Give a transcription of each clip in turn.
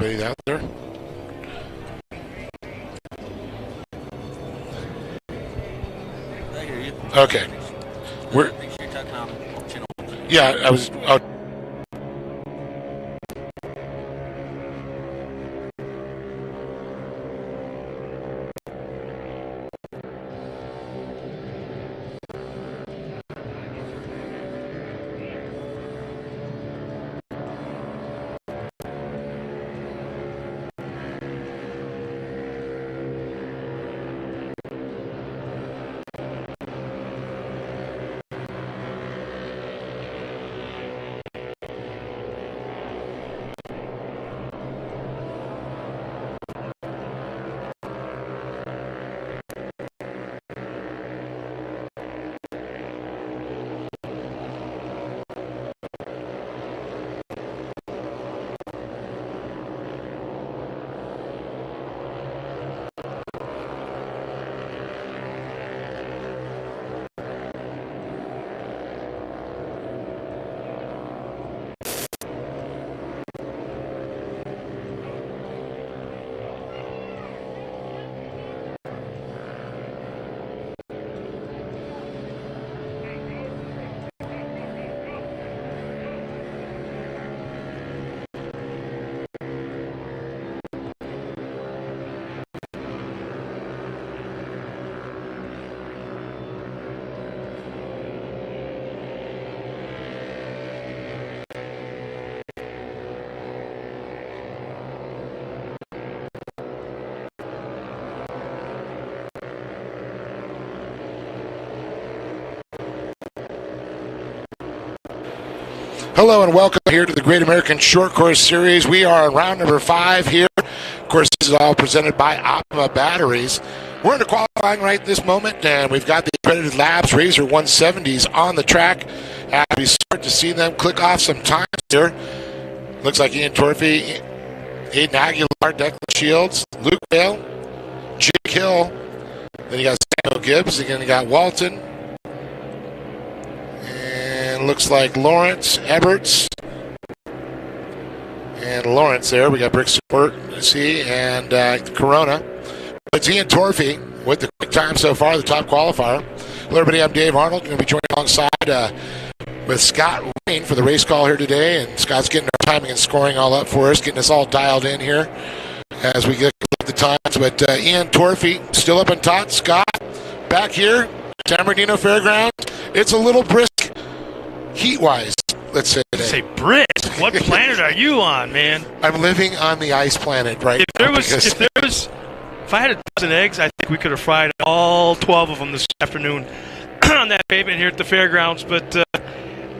anybody out there? I hear you. Okay. We're. Make sure you're talking on channel 1. Yeah, I was. Oh. Hello and welcome here to the Great American Short Course Series. We are on round number 5 here. Of course, this is all presented by Optima Batteries. We're into qualifying right this moment, and we've got the accredited Labs Razor 170s on the track. As we start to see them click off some times here. Looks like Ian Torphy, Aiden Aguilar, Declan Shields, Luke Vale, Jake Hill. Then you got Samuel Gibbs. Again, you got Walton. Looks like Lawrence Eberts and Lawrence there. We got Brick Support, see, and Corona. It's Ian Torphy with the quick time so far, the top qualifier. Hello, everybody. I'm Dave Arnold. Going to be joined alongside with Scott Rain for the race call here today. And Scott's getting our timing and scoring all up for us, getting us all dialed in here as we get the times. But Ian Torphy still up on top. Scott back here, San Bernardino Fairgrounds. It's a little brisk. Heat-wise, let's say today. Say brisk. What planet are you on, man? I'm living on the ice planet right now. If I had a dozen eggs, I think we could have fried all 12 of them this afternoon on that pavement here at the fairgrounds. But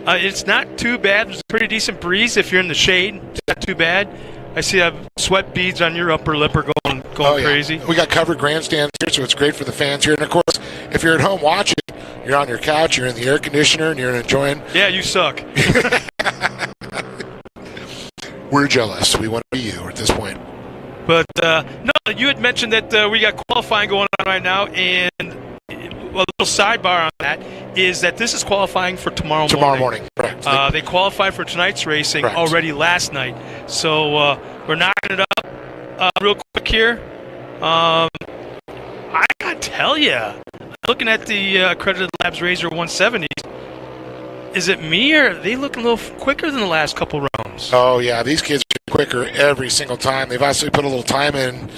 it's not too bad. There's a pretty decent breeze if you're in the shade. It's not too bad. I see sweat beads on your upper lip are going crazy. We got covered grandstands here, so it's great for the fans here. And, of course, if you're at home watching, you're on your couch, you're in the air conditioner, and you're enjoying. Yeah, you suck. We're jealous. We want to be you at this point. But, no, you had mentioned that we got qualifying going on right now, and a little sidebar on that is that this is qualifying for tomorrow morning. Tomorrow morning, correct. They qualified for tonight's racing already last night. So we're knocking it up real quick here. I got to tell you, looking at the accredited Labs Razor 170s, is it me or are they looking a little quicker than the last couple rounds? Oh, yeah. These kids are quicker every single time. They've also put a little time in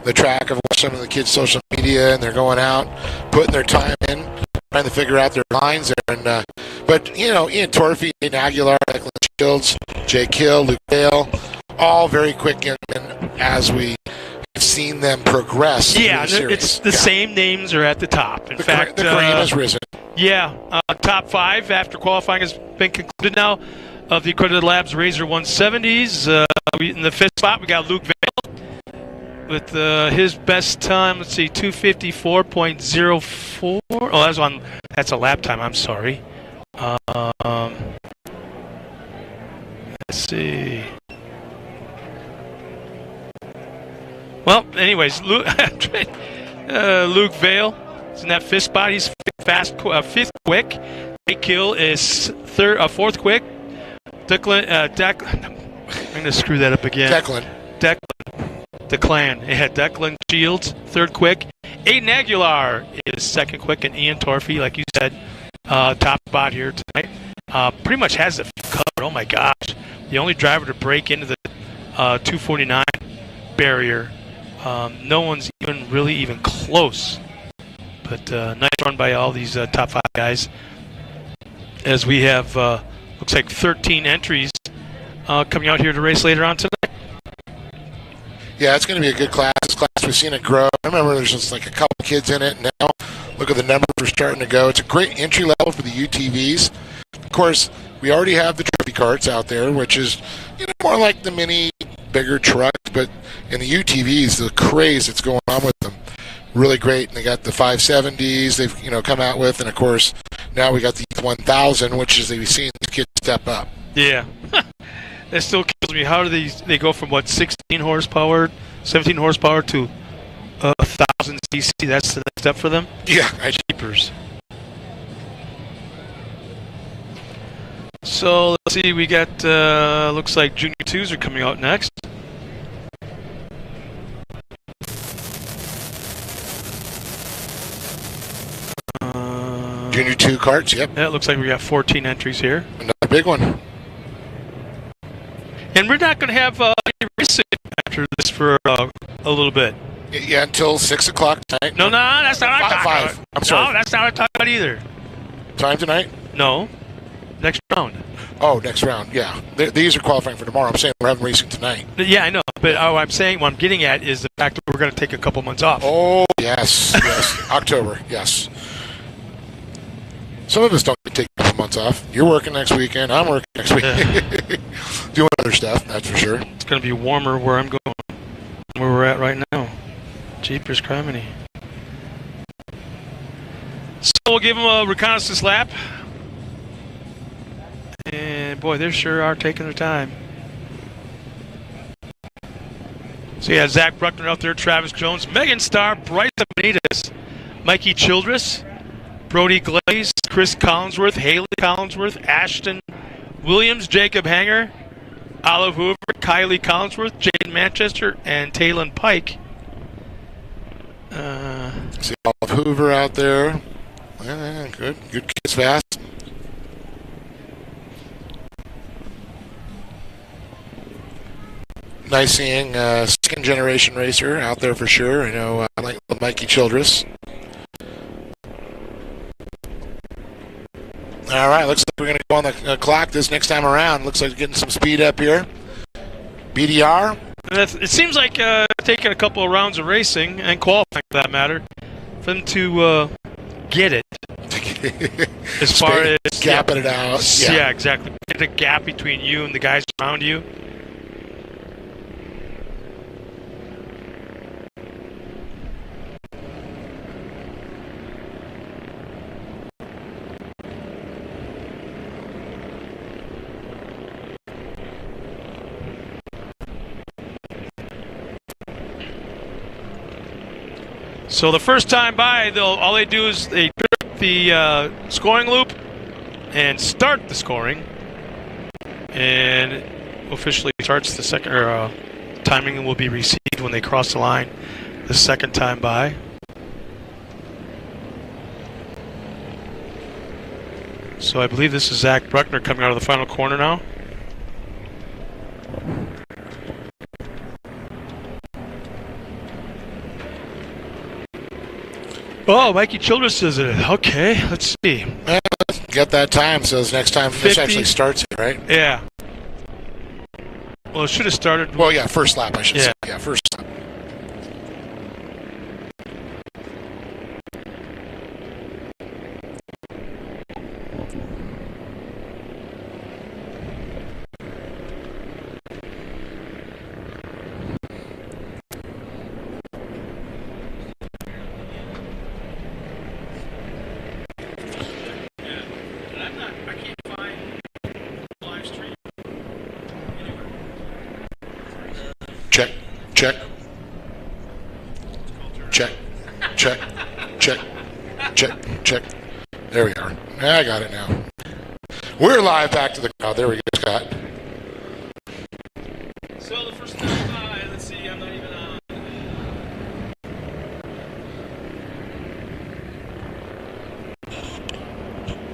the track. I've watched some of the kids' social media, and they're going out, putting their time in, trying to figure out their lines there. And, but, you know, Ian Torphy, Aiden Aguilar, Declan Shields, Jake Hill, Luke Vale, all very quick in as we have seen them progress. Yeah, it's the same names are at the top. In fact, the cream has risen. Yeah, top 5 after qualifying has been concluded now of the accredited Labs Razor 170s. In the 5th spot, we got Luke Vale with his best time. Let's see, 254.04. Oh, that's a lap time. I'm sorry. Let's see. Well, anyways, Luke Vale is in that 5th spot. He's fast, 5th quick. Jake Kill is 4th quick. Declan, I'm going to screw that up again. Declan, the clan. It had Declan Shields, third quick. Aiden Aguilar is second quick, and Ian Torfey, like you said, top spot here tonight. Pretty much has it covered. Oh my gosh. The only driver to break into the 249 barrier. No one's even close. But nice run by all these top 5 guys. As we have, looks like 13 entries coming out here to race later on tonight. Yeah, it's going to be a good class. This class, we've seen it grow. I remember there's just like a couple kids in it. Now, look at the numbers we're starting to go. It's a great entry level for the UTVs. Of course, we already have the trophy carts out there, which is more like the mini, bigger trucks. But in the UTVs, the craze that's going on with them, really great. And they got the 570s they've come out with, and of course now we got the 1000, which is we've seen these kids step up. Yeah. That still kills me. How do they go from 16 horsepower, 17 horsepower to 1,000 cc? That's the next step for them. Yeah, Jeepers. So let's see. We got looks like Junior 2s are coming out next. Junior 2 carts. Yep. Yeah, it looks like we got 14 entries here. Another big one. And we're not going to have any racing after this for a little bit. Yeah, until 6 o'clock tonight. No, that's not what I'm talking about. 5. I'm sorry. No, that's not what I'm talking about either. Time tonight? No. Next round. Oh, next round, yeah. These are qualifying for tomorrow. I'm saying we're having racing tonight. Yeah, I know. But what I'm getting at is the fact that we're going to take a couple months off. Oh, yes. October, yes. Some of us don't take a couple months off. You're working next weekend. I'm working next week. Yeah. Doing other stuff, that's for sure. It's going to be warmer where I'm going, where we're at right now. Jeepers criminy. So we'll give them a reconnaissance lap. And boy, they sure are taking their time. So yeah, Zach Bruckner out there, Travis Jones, Megan Starr, Bryce Benitez, Mikey Childress, Brody Glaze, Chris Collinsworth, Haley Collinsworth, Ashton Williams, Jacob Hanger, Olive Hoover, Kylie Collinsworth, Jaden Manchester, and Talon Pike. See Olive Hoover out there. Yeah, good kids fast. Nice seeing second generation racer out there for sure. I know I like Mikey Childress. All right, looks like we're going to go on the clock this next time around. Looks like we're getting some speed up here. BDR. It seems like taking a couple of rounds of racing and qualifying for that matter for them to get it. As far as gapping it out. Yeah, exactly. Get the gap between you and the guys around you. So the first time by, all they do is they trip the scoring loop and start the scoring, and officially starts the second. Timing will be received when they cross the line the second time by. So I believe this is Zach Bruckner coming out of the final corner now. Oh, Mikey Childress does it. Okay, let's see. Get that time, so next time this actually starts it, right? Yeah. Well, it should have started. Well, yeah, first lap, I should say. Yeah, first lap. Check, check, check, check, check, check, check. There we are. I got it now. We're live back to the crowd. There we go, Scott. So the first time, let's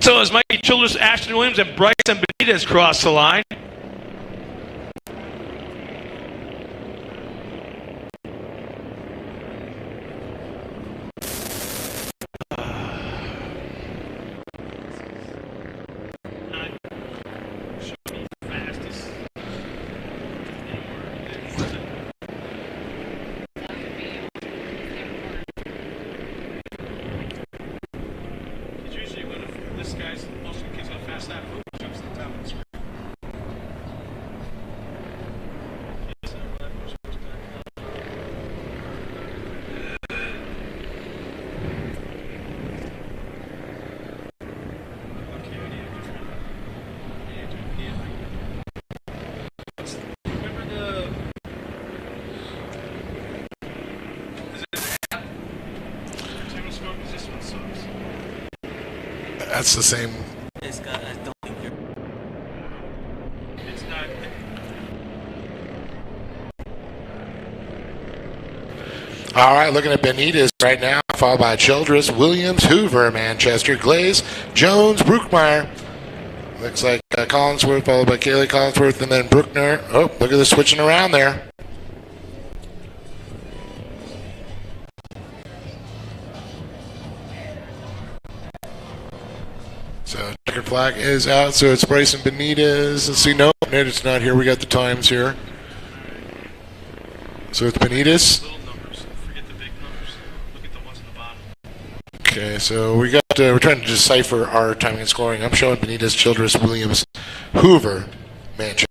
So as Mikey Childress, Ashton Williams, and Bryson Benitez cross the line. That's the same. It's got, I don't think you're. It's not. All right, looking at Benitez right now, followed by Childress, Williams, Hoover, Manchester, Glaze, Jones, Brookmeyer. Looks like Collinsworth, followed by Kaylee Collinsworth, and then Brookner. Oh, look at the switching around there. So checker flag is out, so it's Bryson Benitez. Let's see, no, it's not here. We got the times here. So it's Benitez. Little numbers. Forget the big numbers. Look at the ones at the bottom. Okay, so we got. We're trying to decipher our timing and scoring. I'm showing Benitez, Childress, Williams, Hoover, Manchester.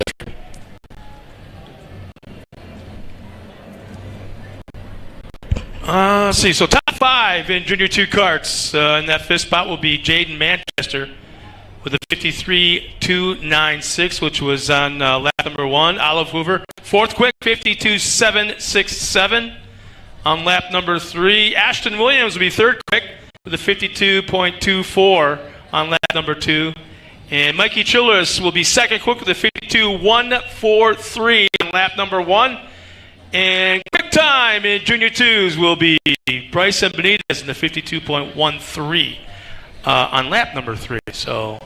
Let's see. So top 5 in Junior 2 carts. In that 5th spot will be Jaden Manchester with a 53.296, which was on lap number 1. Olive Hoover, 4th quick, 52.767 on lap number 3. Ashton Williams will be 3rd quick with a 52.24 on lap number 2. And Mikey Childress will be 2nd quick with a 52.143 on lap number 1. And quick time in Junior 2s will be Bryson Benitez in the 52.13 on lap number 3. So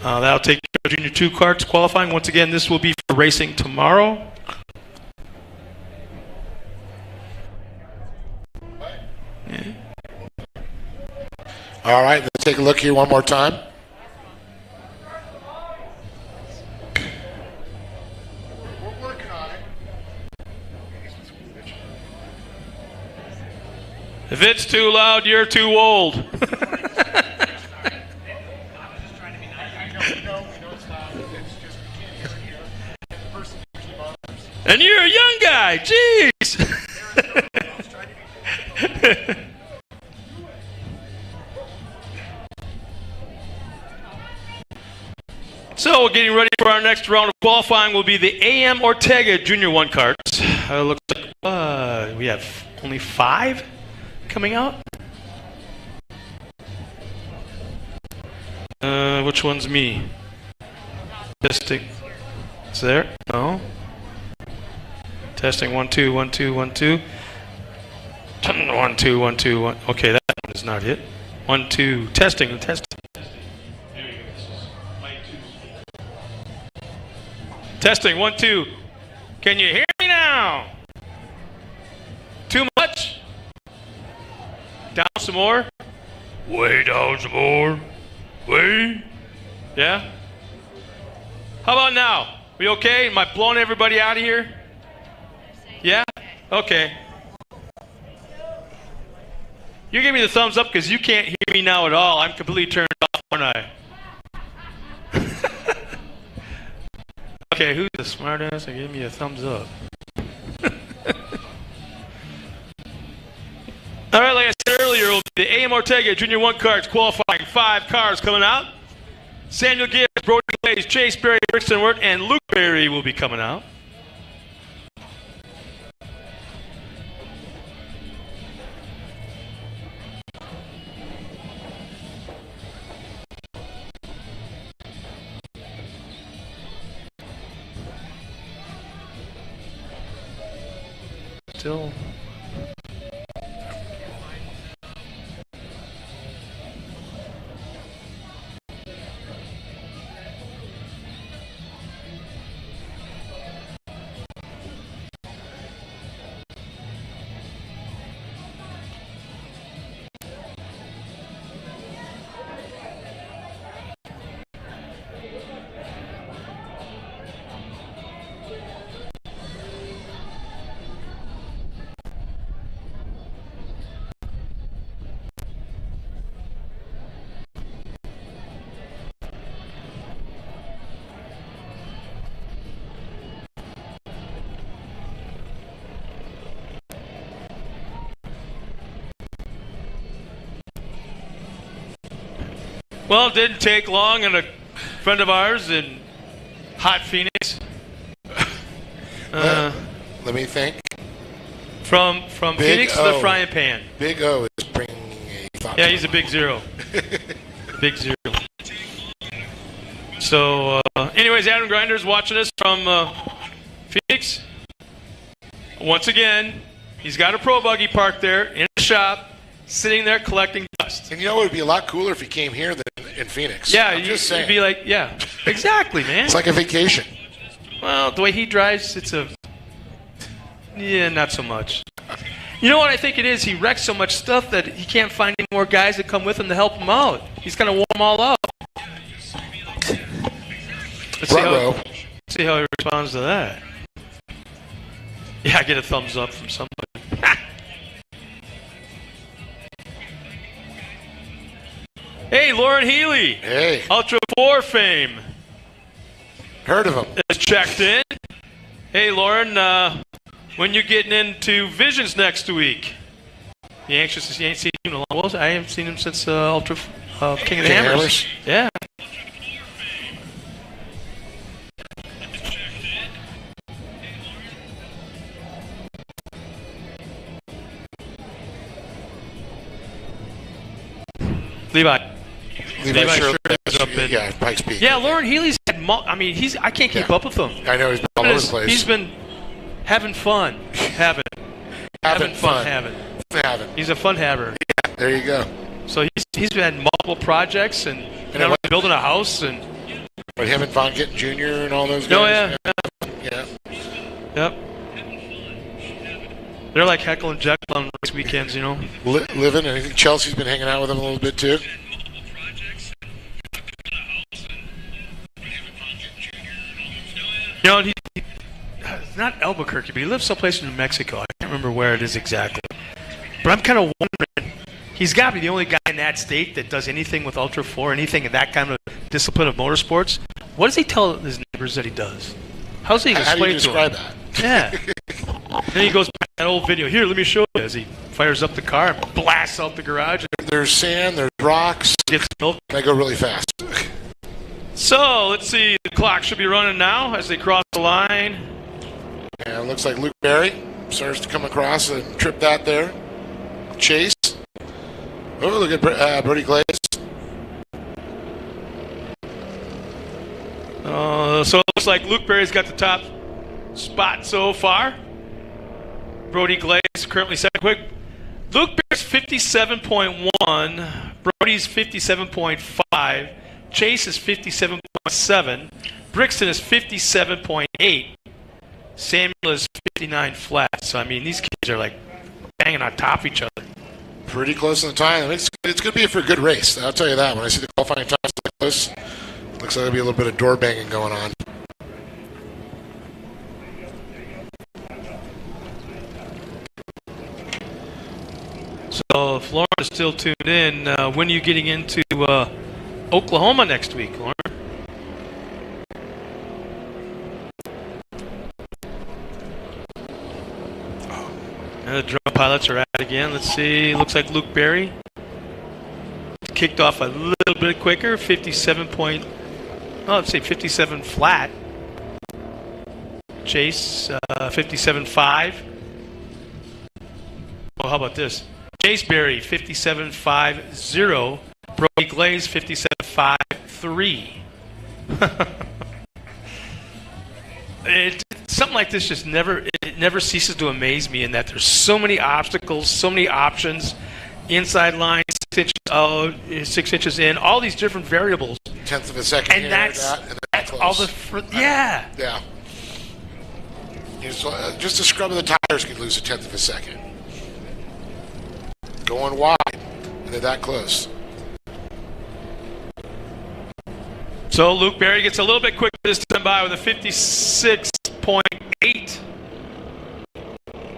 that'll take care of Junior 2 carts qualifying. Once again, this will be for racing tomorrow. Yeah. All right, let's take a look here one more time. We're working on it. If it's too loud, you're too old. And you're a young guy. Jeez. So getting ready for our next round of qualifying will be the AM Ortega Junior 1 carts. Looks like we have only 5 coming out. Which one's me? Testing. Is there? No. Testing 1 2 1 2 1 2. 1 2 1 2 1. Okay, that one is not it. 1 2. Testing. Testing 1 2. Can you hear me now? Too much? Down some more? Way down some more. Way? Yeah? How about now? We okay? Am I blowing everybody out of here? Yeah? Okay. You give me the thumbs up because you can't hear me now at all. I'm completely turned off, aren't I? Okay, who's the smartass and give me a thumbs up? All right, like I said earlier, it'll be the AM Ortega Junior 1 carts qualifying. 5 cars coming out. Samuel Gibbs, Brody Glaze, Chase Berry, Brixton Wirt, and Luke Berry will be coming out. Still. Well, it didn't take long, and a friend of ours in hot Phoenix. Let me think. From Phoenix to the frying pan. Big O is bringing a thought. Yeah, he's a big zero. Big zero. So, anyways, Adam Grinder's watching us from Phoenix. Once again, he's got a Pro Buggy parked there in a shop, sitting there collecting dust. And you know, it would be a lot cooler if he came here than in Phoenix. Yeah, I'm just saying. You'd be like, yeah, exactly, man. It's like a vacation. Well, the way he drives, not so much. You know what I think it is? He wrecks so much stuff that he can't find any more guys that come with him to help him out. He's going to warm them all up. Let's see how he responds to that. Yeah, I get a thumbs up from somebody. Hey, Lauren Healy. Hey. Ultra 4 fame. Heard of him. Is checked in. Hey, Lauren, when you getting into Visions next week? You anxious to see? You ain't seen him in a long while. I haven't seen him since Ultra King of the Hammers. Yeah. Levi sure is up in. Yeah, Pikes Peak. Yeah, Lauren Healy's had. I can't keep up with him. I know he's been all over the place. He's been having fun, having fun. He's a fun haver. Yeah, there you go. So he's had multiple projects and building a house and. But him and Von Gittin Jr. and all those guys. Oh yeah. Yep. They're like Heckle and Jekyll on race weekends, you know. Living, and I think Chelsea's been hanging out with him a little bit too. You know, he's not Albuquerque, but he lives someplace in New Mexico. I can't remember where it is exactly. But I'm kind of wondering, he's got to be the only guy in that state that does anything with Ultra 4, anything in that kind of discipline of motorsports. What does he tell his neighbors that he does? How's he explain to them? How do you describe that? Yeah. Then he goes back to that old video. Here, let me show you. As he fires up the car and blasts out the garage. There's sand, there's rocks. Gets milk. They go really fast. So, let's see. The clock should be running now as they cross the line. And it looks like Luke Berry starts to come across and trip that there. Chase. Oh, look at Brody Glaze. So it looks like Luke Berry's got the top spot so far. Brody Glaze currently second. Quick. Luke Berry's 57.1. Brody's 57.5. Chase is 57.7. Brixton is 57.8. Samuel is 59 flat. So, I mean, these kids are like banging on top of each other. Pretty close in the time. I mean, it's going to be for a good race. I'll tell you that. When I see the qualifying times like this, looks like there'll be a little bit of door banging going on. So if Lauren is still tuned in, when are you getting into Oklahoma next week, Lauren? And the drone pilots are at it again. Let's see. Looks like Luke Berry kicked off a little bit quicker. 57 flat. Chase 57.5. Oh, how about this? Chase Berry 57.50. Brody Glaze 57.53. Something like this just never ceases to amaze me in that there's so many obstacles, so many options, inside line, 6 inches out, 6 inches in, all these different variables. Tenth of a second. And that's all the yeah. Yeah. Just a scrub of the tires could lose a tenth of a second. Going wide, and they're that close. So Luke Berry gets a little bit quicker this time by with a 56.8.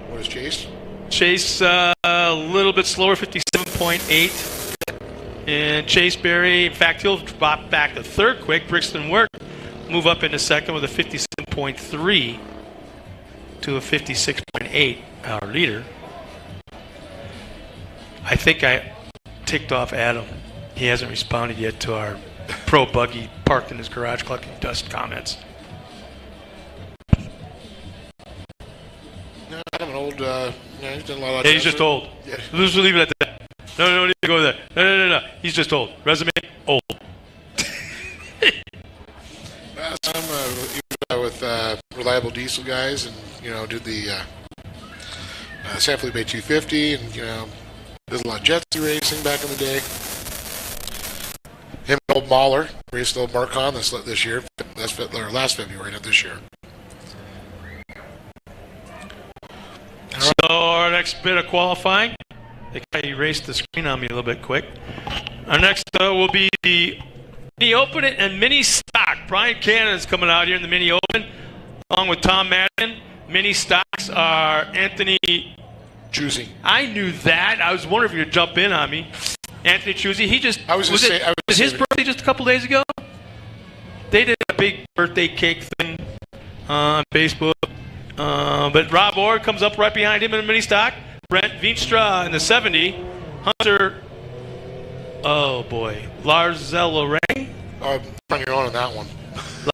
What is Chase? Chase a little bit slower, 57.8. And Chase Berry, in fact, he'll drop back to third quick. Brixton Work move up into second with a 57.3 to a 56.8, our leader. I think I ticked off Adam. He hasn't responded yet to our pro buggy parked in his garage collecting dust comments. No, I'm an old. He's done a lot of. Yeah, he's just old. Yeah. Let's leave it at that. No need to go there. No. He's just old. Resume, old. I'm with Reliable Diesel guys, and did the San Felipe 250, and did a lot of jet ski racing back in the day. Him and old Mahler raced old Marcon this year. Last February, not this year. So our next bit of qualifying, they kind of erased the screen on me a little bit quick. Our next will be the Mini Open and Mini Stock. Brian Cannon's coming out here in the Mini Open, along with Tom Madden. Mini Stocks are Anthony Chusey. I knew that. I was wondering if you'd jump in on me. Anthony Chusey. He just was his birthday just a couple days ago. They did a big birthday cake thing on Facebook. But Rob Orr comes up right behind him in the mini stock. Brent Veenstra in the 70. Hunter, oh boy, Larzell-Lorang? On your own on that one.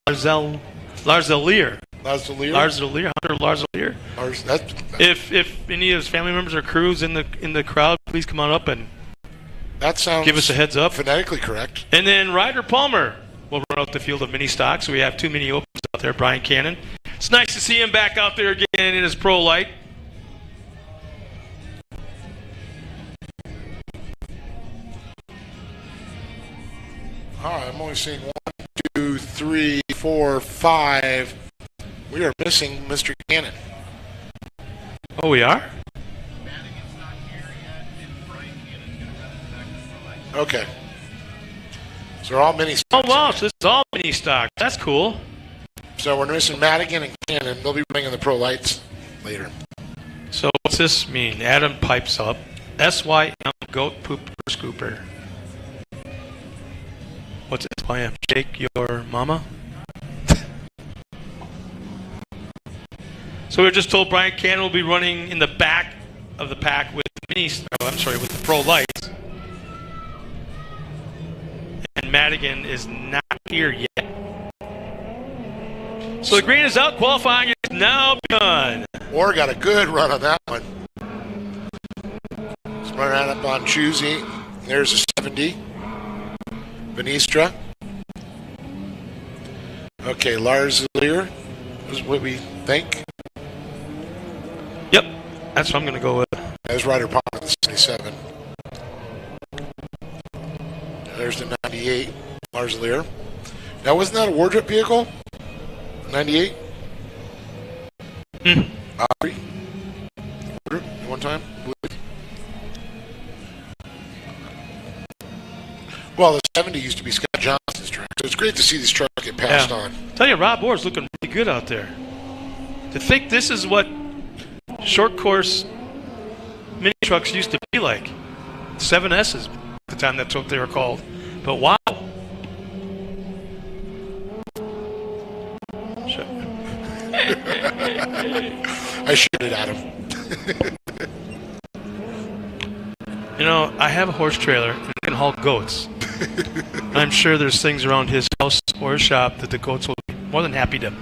Larzell-Lear. Larzell-Lear? Hunter Larzell-Lear. If any of his family members or crews in the crowd, please come on up and that sounds give us a heads up. Phonetically correct. And then Ryder Palmer will run out the field of mini stocks. So we have 2 mini opens out there. Brian Cannon. It's nice to see him back out there again in his pro light. All right, I'm only seeing 1, 2, 3, 4, 5. We are missing Mr. Cannon. Oh, we are? Okay. So they're all mini stocks. Oh, wow. So this is all mini stock. That's cool. So we're missing Madigan and Cannon. They'll be bringing the pro lights later. So what's this mean? Adam pipes up. SYM Goat Pooper Scooper. What's SYM? Shake your mama? So we were just told Brian Cannon will be running in the back of the pack with with the pro lights. And Madigan is not here yet. So the green is out. Qualifying is now begun. Orr got a good run on that one. Let's run around up on Chusey. There's a 70. Veenstra. Okay, Larzell-Lear is what we think. Yep, that's what I'm going to go with. There's Ryder Palmer, the 77. There's the 98, Larzell-Lear. Now, wasn't that a wardrobe vehicle? 98? Aubrey? One time? Well, the 70 used to be Scott Johnson's truck, so it's great to see this truck get passed on. Tell you, Rob Orr's looking really good out there. To think this is what short course mini trucks used to be like. 7S's at the time that's what they were called. But wow. I shoot it at him. I have a horse trailer and I can haul goats. I'm sure there's things around his house or his shop that the goats will be more than happy to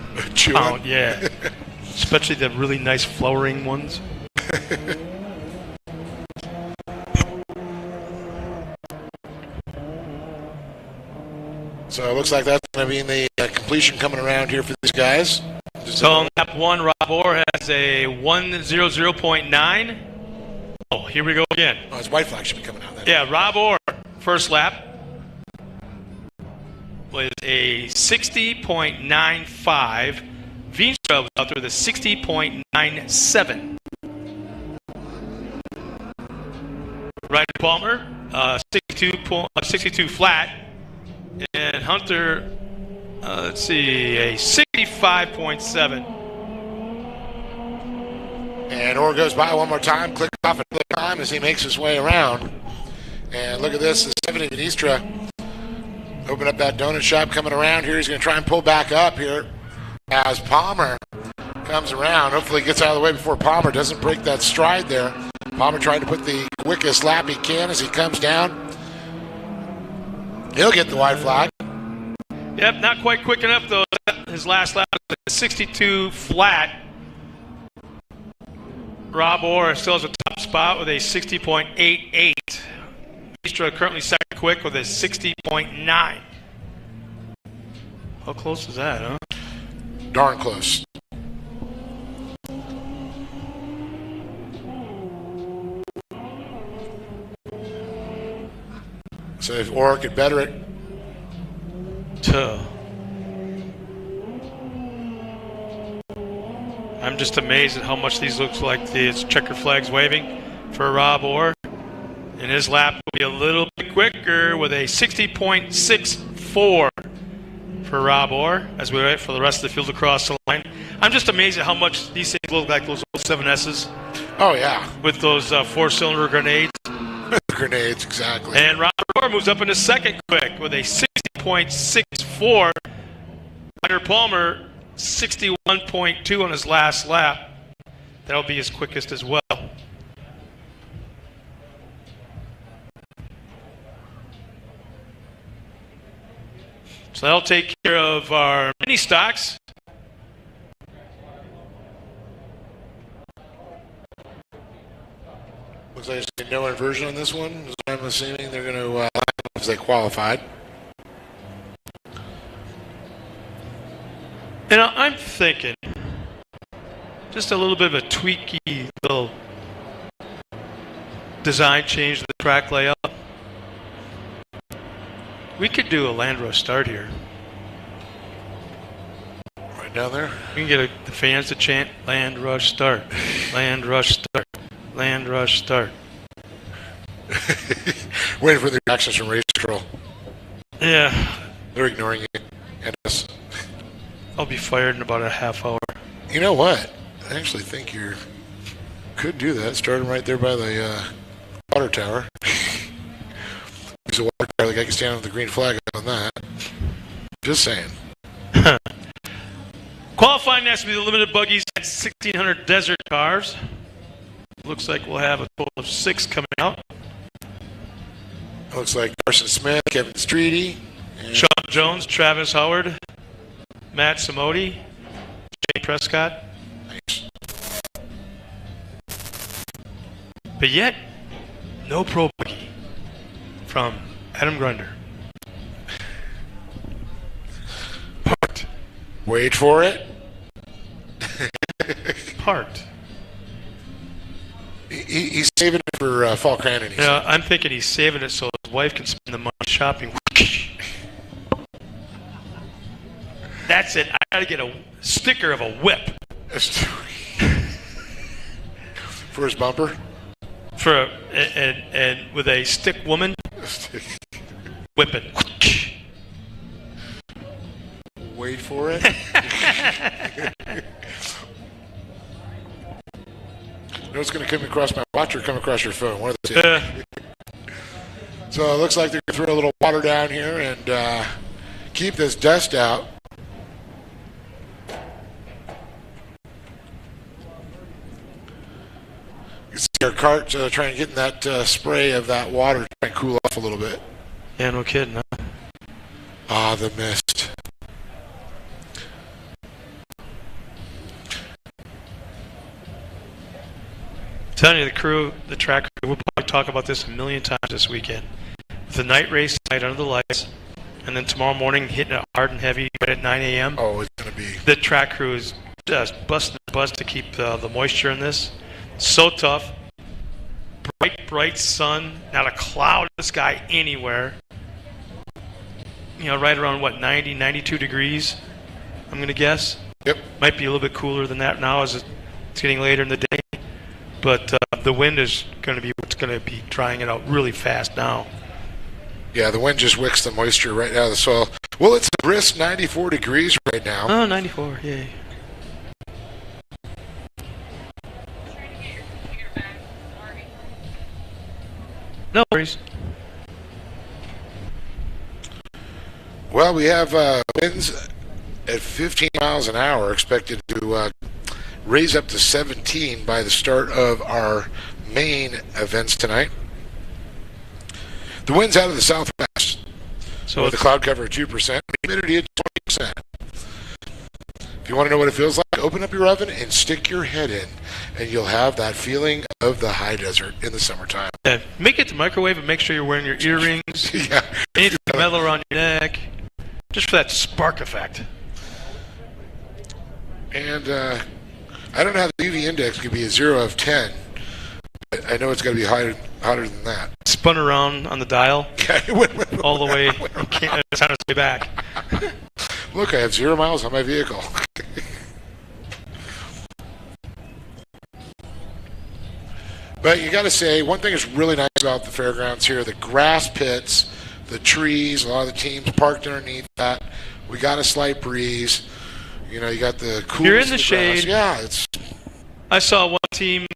pound. Yeah. Especially the really nice flowering ones. So it looks like that's going to be in the completion coming around here for these guys. So on lap 1, Rob Orr has a 1:00.9. Oh, here we go again. Oh, his white flag should be coming out then. Yeah, Rob Orr, first lap, was a 60.95. Veenstra was out there with a 60.97. Ryder Palmer, 62 flat. And Hunter, let's see, a 65.7. And Orr goes by one more time, click off and click on as he makes his way around. And look at this, the 70 Veenstra. Open up that donut shop coming around here. He's going to try and pull back up here as Palmer comes around. Hopefully he gets out of the way before Palmer doesn't break that stride there. Palmer trying to put the quickest lap he can as he comes down. He'll get the white flag. Yep, not quite quick enough, though. His last lap was a 62 flat. Rob Orr still has a top spot with a 60.88. Mistra currently second quick with a 60.9. How close is that, huh? Darn close. So if Orr could better it. I'm just amazed at how much these looks like these checker flags waving for Rob Orr. And his lap will be a little bit quicker with a 60.64 for Rob Orr as we wait for the rest of the field to cross the line. I'm just amazed at how much these things look like those old 7S's. Oh, yeah. With those four-cylinder grenades. Grenades, exactly. And Rob Orr moves up into second quick with a 60.64. Hunter Palmer, 61.2 on his last lap. That'll be his quickest as well. So that'll take care of our mini stocks. Looks like there's no inversion on this one. I'm assuming they're going to if they qualified. You know, I'm thinking just a little bit of a tweaky little design change to the track layout. We could do a land rush start here. Right down there? We can get the fans to chant land rush start, land rush start, land rush start. Waiting for the reactions from race control. Yeah. They're ignoring you and us. I'll be fired in about a half hour. You know what? I actually think you could do that. Starting right there by the water tower. There's a water tower. Like I can stand with the green flag on that. Just saying. Qualifying has to be the limited buggies at 1,600 desert cars. Looks like we'll have a total of 6 coming out. Looks like Carson Smith, Kevin Streety, Sean Jones, Travis Howard, Matt Samodi, Jay Prescott. Nice. But yet, no pro buggy from Adam Grunder. Parked. Wait for it. Parked. He's saving it for Fall Cannon. Yeah, I'm thinking he's saving it so his wife can spend the money shopping. That's it. I gotta get a sticker of a whip. For his bumper? For and with a stick woman whipping. Wait for it. You know what's going to come across my watch or come across your phone? One of the two. So it looks like they're going to throw a little water down here and keep this dust out. You can see our cart trying to get in that spray of that water to try and cool off a little bit. Yeah, no kidding, huh? Ah, the mist. Telling you, the crew, the track crew, we'll probably talk about this a million times this weekend. With the night race tonight under the lights, and then tomorrow morning hitting it hard and heavy right at 9 a.m. Oh, it's going to be. The track crew is just busting the buzz to keep the moisture in this. So tough. Bright sun, not a cloud in the sky anywhere. You know, right around, 90, 92 degrees, I'm going to guess. Yep. Might be a little bit cooler than that now as it's getting later in the day. But the wind is going to be what's going to be drying it out really fast now. Yeah, the wind just wicks the moisture right out of the soil. Well, it's a brisk 94 degrees right now. Oh, 94, yay. No worries. Well, we have winds at 15 miles an hour expected to raise up to 17 by the start of our main events tonight. The wind's out of the southwest, So with the cloud cover at 2%, humidity at 20%. If you want to know what it feels like, open up your oven and stick your head in, and you'll have that feeling of the high desert in the summertime. Yeah, make it the microwave and make sure you're wearing your earrings. Yeah. Anything metal around your neck, just for that spark effect. And I don't know how the UV index could be a 0 of 10. But I know it's got to be hotter than that. Spun around on the dial. Yeah, all the way. It's on its way back. Look, I have 0 miles on my vehicle. But you got to say, one thing that's really nice about the fairgrounds here, the grass pits, the trees, a lot of the teams parked underneath that. We got a slight breeze. You know, you got the cool. You're in the shade. Yeah, it's. I saw one team.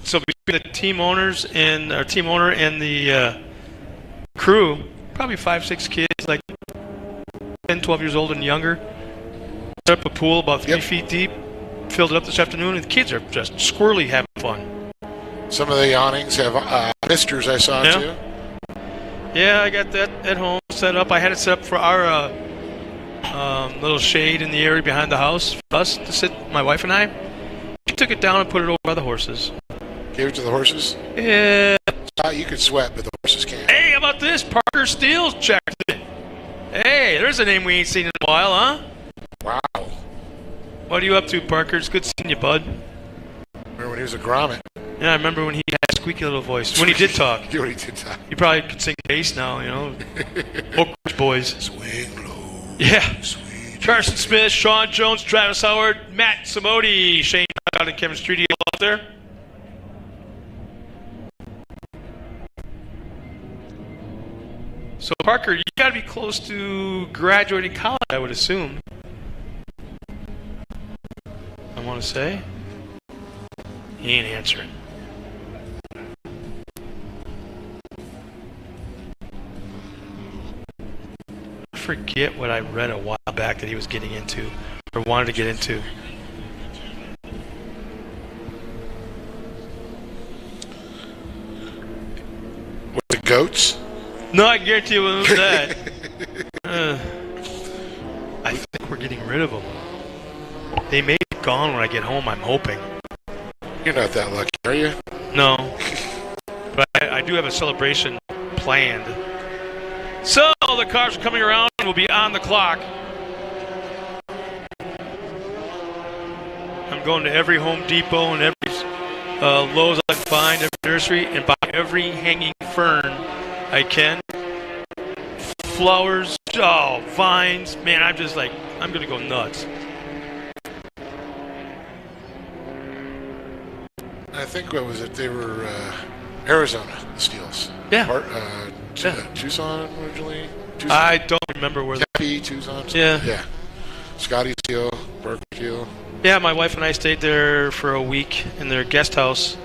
So between the team owners and our team owner and the crew, probably 5-6 kids, like 10, 12 years old and younger, set up a pool about 3 feet deep, filled it up this afternoon, and the kids are just squirrely having fun. Some of the awnings have misters I saw too. Yeah, I got that at home set up. I had it set up for our little shade in the area behind the house for us to sit, my wife and I. She took it down and put it over by the horses. Gave it to the horses? Yeah. You could sweat, but the horses can't. Hey, how about this? Parker Steele's checked it. Hey, there's a name we ain't seen in a while, huh? Wow. What are you up to, Parker? It's good seeing you, bud. Remember when he was a grommet? Yeah, I remember when he had a squeaky little voice. When he did talk. When he did talk. You probably could sing bass now, you know. Oak Ridge Boys. Swing low. Yeah. Sweet. Carson Smith, Sean Jones, Travis Howard, Matt Samodi, Shane out and Kevin Streety out there. So, Parker, you got to be close to graduating college, I would assume. I want to say. He ain't answering. I forget what I read a while back that he was getting into, or wanted to get into. With the goats? No, I can guarantee you it was that. I think we're getting rid of them. They may be gone when I get home, I'm hoping. You're not that lucky, are you? No. But I do have a celebration planned. So, the cars are coming around and will be on the clock. I'm going to every Home Depot and every Lowe's I can find, every nursery, and buy every hanging fern I can. Flowers, vines. Man, I'm just like, I'm going to go nuts. I think, what was it? They were Arizona, the Steels. Yeah. Tucson originally? Tucson? I don't remember where. Tempe, Tucson? Yeah. Yeah. Scotty Steele, Berkeley Steele. Yeah, my wife and I stayed there for a week in their guest house.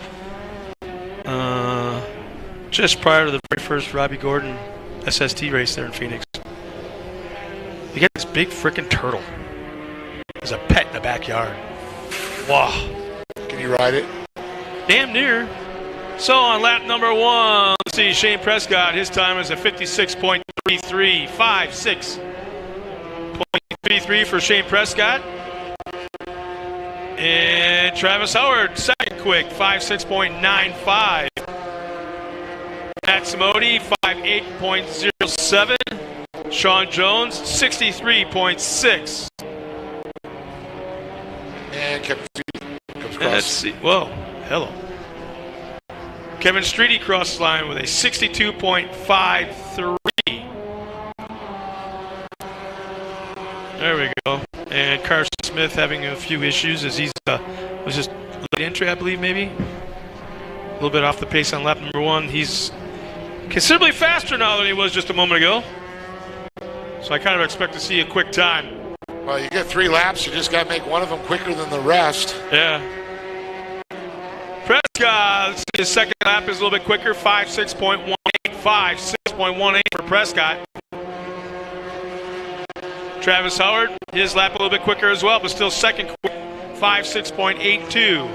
Just prior to the very first Robbie Gordon SST race there in Phoenix. You got this big frickin' turtle. There's a pet in the backyard. Wow. Can you ride it? Damn near. So on lap number 1, let's see, Shane Prescott, his time is a 56.33, 56.33 for Shane Prescott. And Travis Howard, second quick, 56.95. Matt Samodi, 58.07. Sean Jones, 63.6. And Kevin Streety comes across. Let's see. Whoa, hello. Kevin Streety crosses the line with a 62.53. There we go. And Carson Smith having a few issues as he's was just late entry, I believe, maybe. A little bit off the pace on lap number 1. He's considerably faster now than he was just a moment ago. So I kind of expect to see a quick time. Well, you get 3 laps. You just got to make one of them quicker than the rest. Yeah. Prescott, let's see, his second lap is a little bit quicker, 56.18, 56.18 for Prescott. Travis Howard, his lap a little bit quicker as well, but still second quick, 56.82.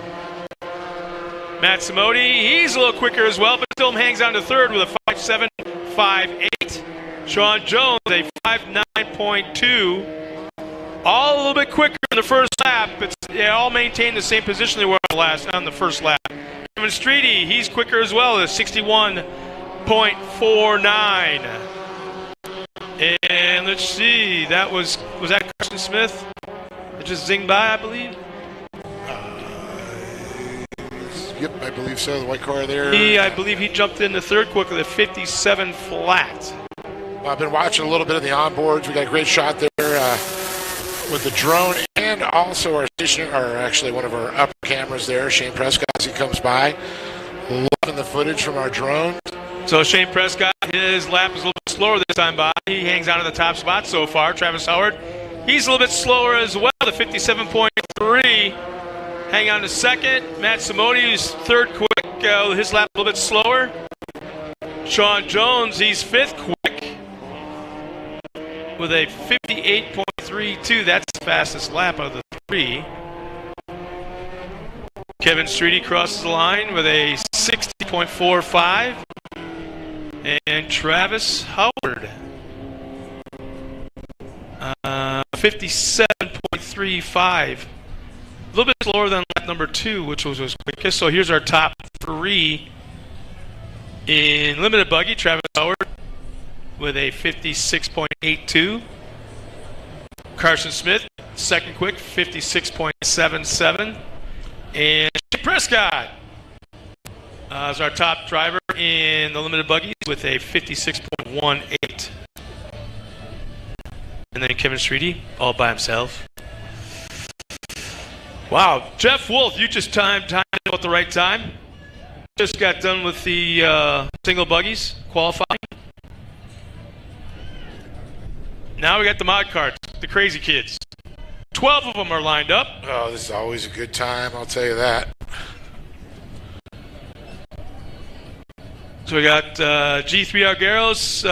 Matt Samodi, he's a little quicker as well, but still hangs on to third with a 57.58. Sean Jones, a 5.9.2. All a little bit quicker in the first lap, but they all maintain the same position they were on the first lap. Kevin Streety, he's quicker as well, at 61.49. And let's see, was that Carson Smith? It just zinged by, I believe. Yep, I believe so. The white car there. I believe he jumped in the third quickly at 57 flat. I've been watching a little bit of the onboards. We got a great shot there with the drone and also our station, or actually one of our upper cameras there, Shane Prescott, as he comes by. Loving the footage from our drone. So Shane Prescott, his lap is a little bit slower this time by. He hangs on to the top spot so far. Travis Howard, he's a little bit slower as well, the 57.3. Hang on to second. Matt Simone, who's third quick. His lap a little bit slower. Sean Jones, he's fifth quick with a 58.32. That's the fastest lap out of the three. Kevin Streety crosses the line with a 60.45. And Travis Howard, 57.35. A little bit slower than lap number 2, which was quickest. So here's our top 3 in limited buggy. Travis Howard with a 56.82. Carson Smith, second quick, 56.77. And Shane Prescott is our top driver in the limited buggies with a 56.18. And then Kevin Streety all by himself. Wow, Jeff Wolf, you just timed it at the right time. Just got done with the single buggies qualifying. Now we got the mod carts, the crazy kids. 12 of them are lined up. Oh, this is always a good time, I'll tell you that. So we got G3 Argueros,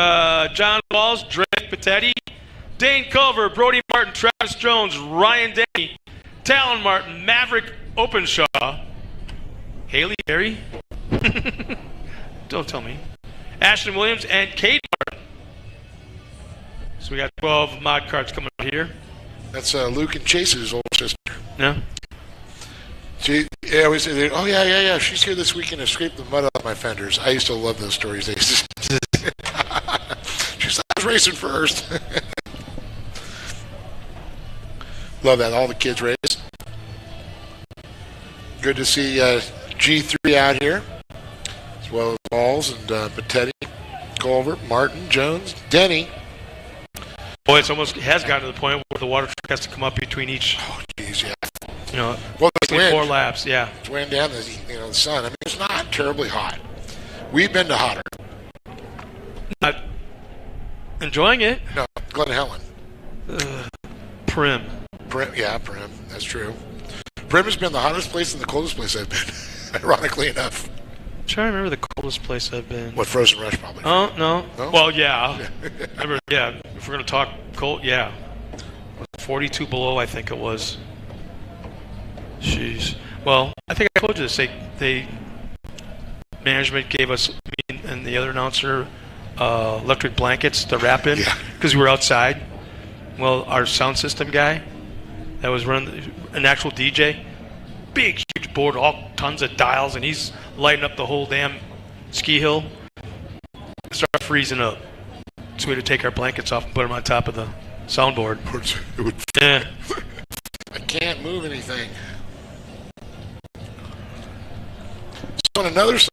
John Walls, Drake Patetti, Dane Culver, Brody Martin, Travis Jones, Ryan Denny, Talon Martin, Maverick Openshaw, Haley Berry, don't tell me, Ashton Williams, and Kate Martin. So we got 12 mod carts coming out here. That's Luke and Chase's older sister. Yeah. Yeah, we say, oh yeah. She's here this weekend to scrape the mud off my fenders. I used to love those stories. She's like, I was racing first. Love that. All the kids race. Good to see G3 out here, as well as Balls and Patetti, Culver, Martin, Jones, Denny. Boy, it almost has gotten to the point where the water truck has to come up between each. Oh, geez, yeah. You know, well, wind, 4 laps, yeah. It's weighing down the sun. I mean, it's not terribly hot. We've been to hotter. Not enjoying it. No, Glen Helen. Prim. Yeah, Prim. That's true. Prim has been the hottest place and the coldest place I've been, ironically enough. I'm trying to remember the coldest place I've been. What, Frozen Rush probably? Oh, no. Well, yeah. Remember, yeah, if we're going to talk cold, yeah. 42 below, I think it was. Jeez. Well, I think I told you this. Management gave us, me and the other announcer, electric blankets to wrap in because we were outside. Well, our sound system guy that was running, an actual DJ, big, huge board, all tons of dials, and he's lighting up the whole damn ski hill. Started freezing up. So we had to take our blankets off and put them on top of the soundboard. Yeah. I can't move anything. So on another side,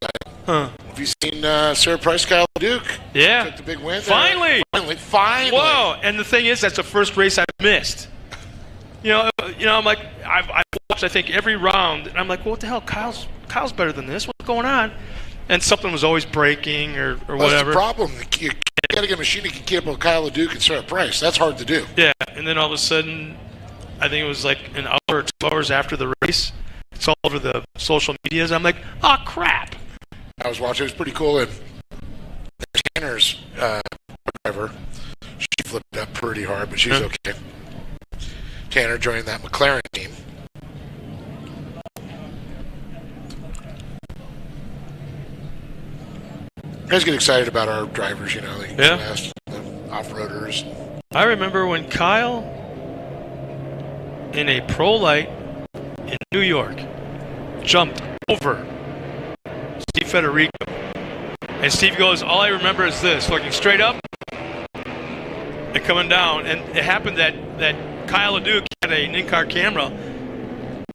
have you seen Sarah Price, Kyle Duke? Yeah. Took the big win. Finally. Whoa! And the thing is, that's the first race I've missed. You know, I'm like, I've watched, I think, every round, and I'm like, well, what the hell? Kyle's better than this. What's going on? And something was always breaking or whatever. That's the problem. You got to get a machine that can keep up with Kyle Duke and Sarah Price. That's hard to do. Yeah, and then all of a sudden, I think it was like an hour or 2 hours after the race, it's all over the social medias. I'm like, oh, crap. I was watching. It was pretty cool. And Tanner's driver, she flipped up pretty hard, but she's okay. Tanner joining that McLaren team. You guys get excited about our drivers, you know. off-roaders. I remember when Kyle, in a Pro Light in New York, jumped over Steve Federico. And Steve goes, all I remember is this, looking straight up and coming down. And it happened that Kyle LeDuc had an in-car camera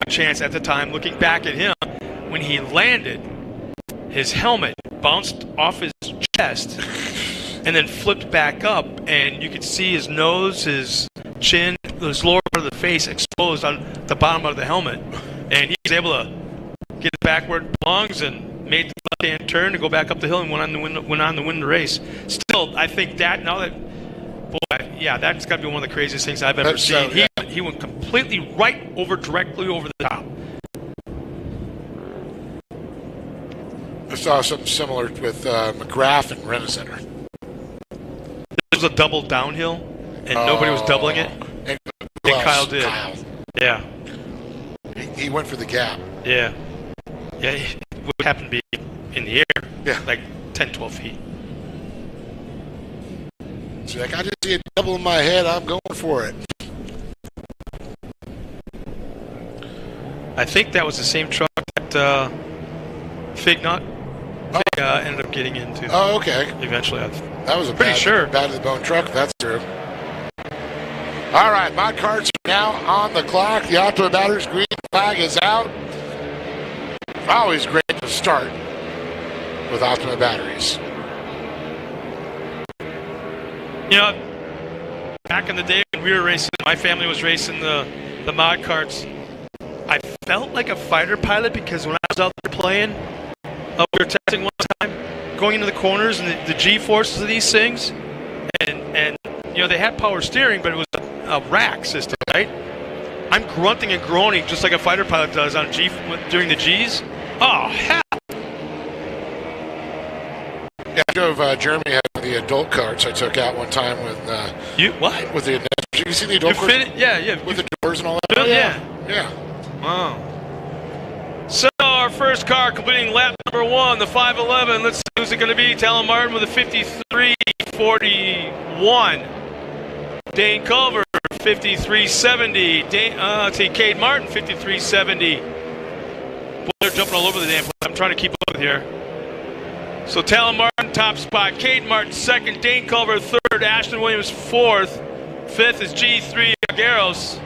chance at the time, looking back at him. When he landed, his helmet bounced off his chest and then flipped back up, and you could see his nose, his chin, his lower part of the face exposed on the bottom of the helmet. And he was able to get it back where it belongs and made the left-hand turn to go back up the hill and went on to win the race. Still, I think that now that, boy, yeah, that's got to be one of the craziest things I've ever seen. Yeah. He went completely directly over the top. I saw something similar with McGrath and Rent-A-Center. It was a double downhill, and nobody was doubling it. And Kyle did. Yeah. He went for the gap. Yeah. Yeah, it would happen to be in the air. Yeah. Like 10, 12 feet. So like, I just see a double in my head. I'm going for it. I think that was the same truck that Fignot ended up getting into. Oh, okay. Eventually. That was a pretty sure. bad to the bone truck. That's true. All right, my cards are now on the clock. The Optima Batteries green flag is out. Always great to start with Optima Batteries. You know, back in the day when we were racing, my family was racing the mod carts. I felt like a fighter pilot because when I was out there playing, we were testing one time, going into the corners and the G-forces of these things, and you know, they had power steering, but it was a rack system, right? I'm grunting and groaning just like a fighter pilot does on during the Gs. Oh, hell! Yeah, I drove Jeremy had the adult carts I took out one time with you what? With the you see the adult carts? Yeah. With the doors and all that. Oh, yeah. Wow. So our first car completing lap number 1, the 511. Let's see who's it going to be. Talon Martin with a 53.41. Dane Culver 53.70. Cade Martin 53.70. Boy, they're jumping all over the damn place. I'm trying to keep up with here. So Talon Martin top spot. Cade Martin second. Dane Culver third. Ashton Williams fourth. Fifth is G3 Agueros.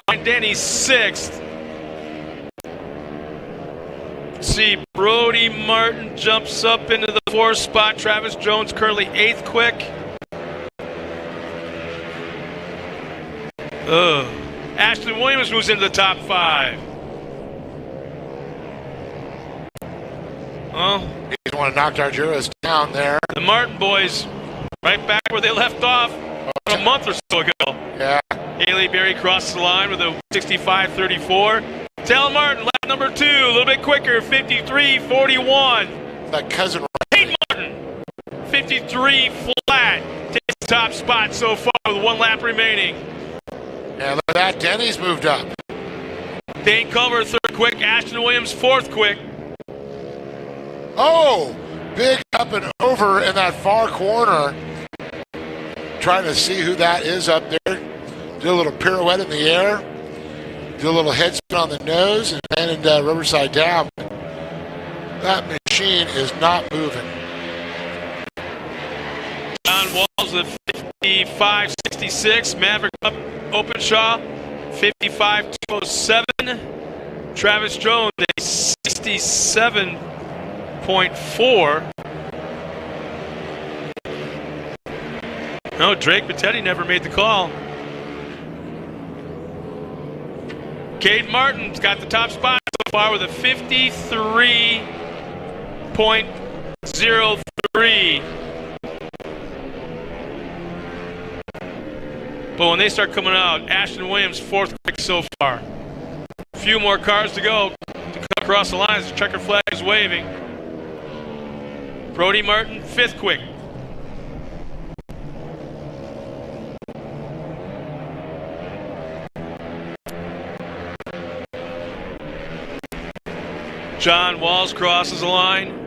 Ryan Denny sixth. Let's see, Brody Martin jumps up into the 4th spot. Travis Jones currently 8th quick. Ashton Williams moves into the top 5. Well, he's want to knock Argyros down there. The Martin boys right back where they left off a month or so ago. Yeah. Haley Berry crosses the line with a 65.34. Talon Martin, lap number 2, a little bit quicker, 53.41. That cousin. Cade Martin, 53 flat, takes the top spot so far with 1 lap remaining. Yeah, look at that. Denny's moved up. Dane Culver, 3rd quick. Ashton Williams, 4th quick. Oh, big up and over in that far corner. Trying to see who that is up there. Do a little pirouette in the air. Do a little head spin on the nose and landed rubber side down. That machine is not moving. John Walls at 55.66. Maverick up Openshaw, 55.207. Travis Jones, a 67.4. No, Drake Mattetti never made the call. Cade Martin's got the top spot so far with a 53.03. But when they start coming out, Ashton Williams 4th quick so far. A few more cars to go to come across the lines. The checker flag is waving. Brody Martin 5th quick. John Walls crosses the line.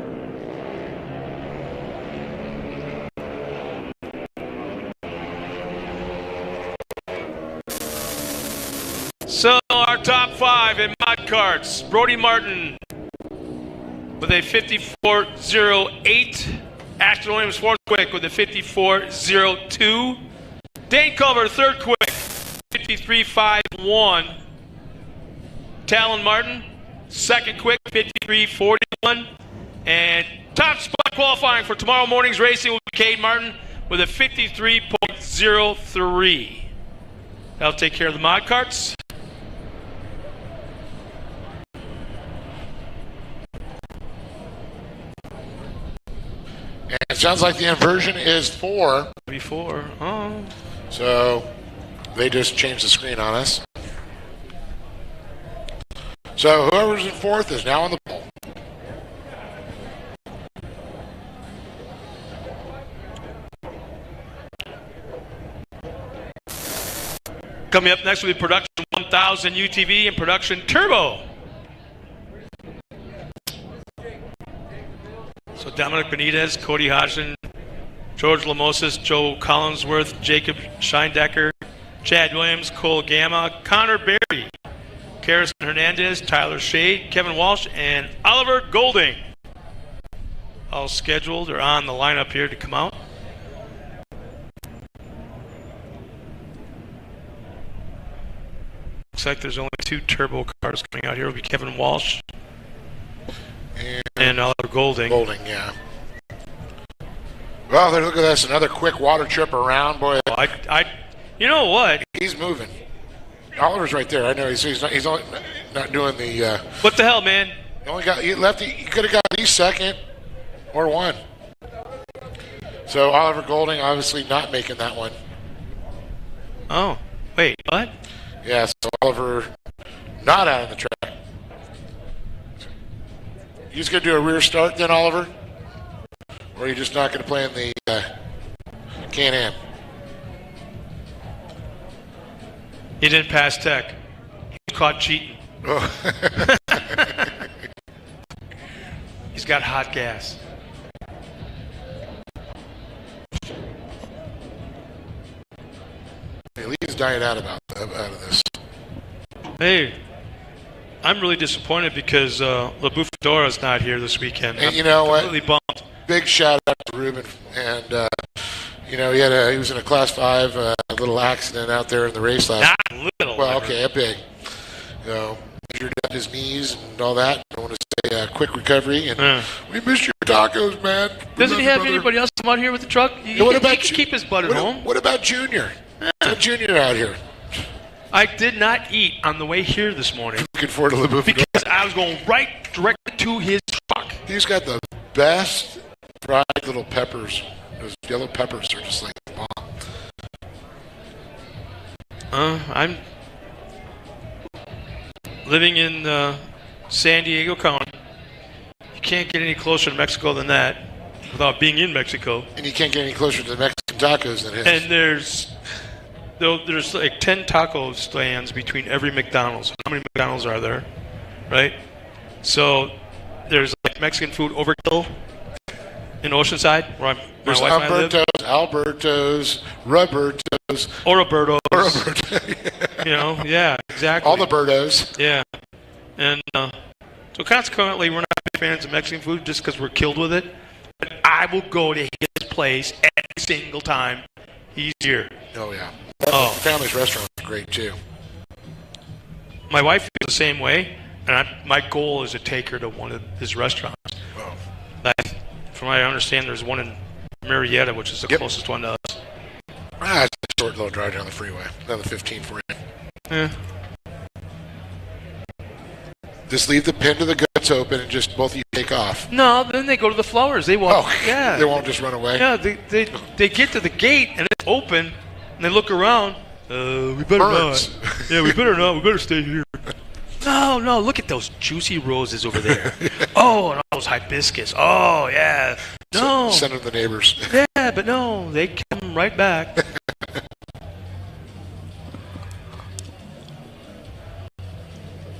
So our top 5 in mod carts: Brody Martin with a 54.08. Ashton Williams, 4th quick, with a 54.02. Dane Culver, 3rd quick, 53.51. Talon Martin, 2nd quick, 53.41. And top spot qualifying for tomorrow morning's racing will be Cade Martin with a 53.03. That'll take care of the mod carts. And it sounds like the inversion is 4. Before, oh. So they just changed the screen on us. So whoever's in 4th is now on the pole. Coming up next will be Production 1000 UTV and Production Turbo. So Dominic Benitez, Cody Hodgson, George Lamosis, Joe Collinsworth, Jacob Scheindecker, Chad Williams, Cole Gamma, Connor Berry, Karis Hernandez, Tyler Shade, Kevin Walsh, and Oliver Golding. All scheduled or on the lineup here to come out. Looks like there's only 2 turbo cars coming out here. Will be Kevin Walsh and Oliver Golding. Golding, yeah. Well, look at this. Another quick water trip around, boy. You know what? He's moving. Oliver's right there. I know he's only not doing the. What the hell, man? He could have got at least 2nd or 1. So Oliver Golding obviously not making that one. Oh, wait, what? Yeah, so Oliver not out on the track. You just going to do a rear start then, Oliver? Or are you just not going to play in the Can-Am? He didn't pass tech. He was caught cheating. Oh. He's got hot gas. Lee's dying out out of this. Hey, I'm really disappointed because LaBouffe Fedora's not here this weekend. And you know what? Completely bummed. Big shout out to Ruben. And, he was in a Class 5 little accident out there in the race last Not little. Well, okay, a big. Injured up his knees and all that. I want to say quick recovery. And we missed your tacos, man. Doesn't he have anybody else come out here with the truck? He can keep his butt at home. What about Junior? Junior out here. I did not eat on the way here this morning. Looking forward to LaBouffe. Because I was going directly to his truck. He's got the best fried little peppers. Those yellow peppers are just like bomb. I'm living in San Diego County. You can't get any closer to Mexico than that without being in Mexico. And you can't get any closer to the Mexican tacos than his. And there's like 10 taco stands between every McDonald's. How many McDonald's are there? Right? So there's like Mexican food overkill in Oceanside, where there's my wife and I live. Alberto's, Roberto's. Or Roberto's. Yeah. Yeah, exactly. All the Bertos. Yeah. And so consequently, we're not big fans of Mexican food just because we're killed with it. But I will go to his place every single time he's here. Oh, yeah. Oh. Family's restaurant is great, too. My wife feels the same way, and my goal is to take her to one of his restaurants. Oh. From what I understand, there's one in Marietta, which is the closest one to us. It's a short little drive down the freeway. Down the 15 for you. Yeah. Just leave the pin to the guts open and just both of you take off. No, then they go to the flowers. They walk. Oh, yeah. They won't just run away? Yeah, they get to the gate, and it's open, and they look around. We better not. Yeah, we better not. We better stay here. No, look at those juicy roses over there. Oh, and all those hibiscus. Oh, yeah. No. Send them to the neighbors. Yeah, but no, they come right back.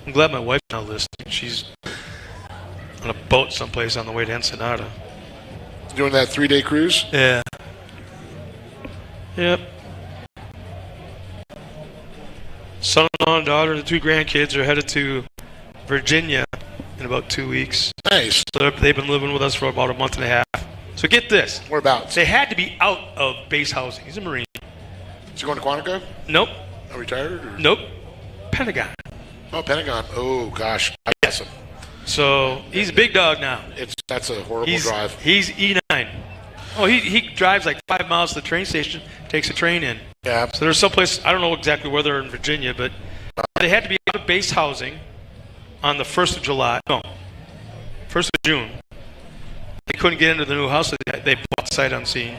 I'm glad my wife's not listening. She's on a boat someplace on the way to Ensenada. Doing that 3-day cruise? Son-in-law and daughter and the 2 grandkids are headed to Virginia in about 2 weeks. Nice. So they've been living with us for about a month and a half. So get this. Whereabouts? They had to be out of base housing. He's a Marine. Is he going to Quantico? Nope. Are retired? Or? Nope. Pentagon. Oh, Pentagon. Oh, gosh. I guess him. So he's a big dog now. That's a horrible drive. He's E9. Oh, he drives like 5 miles to the train station, takes a train in. Yeah. So there's someplace, I don't know exactly where they're in Virginia, but they had to be out of base housing on the 1st of July. No, 1st of June. They couldn't get into the new house. They bought sight unseen.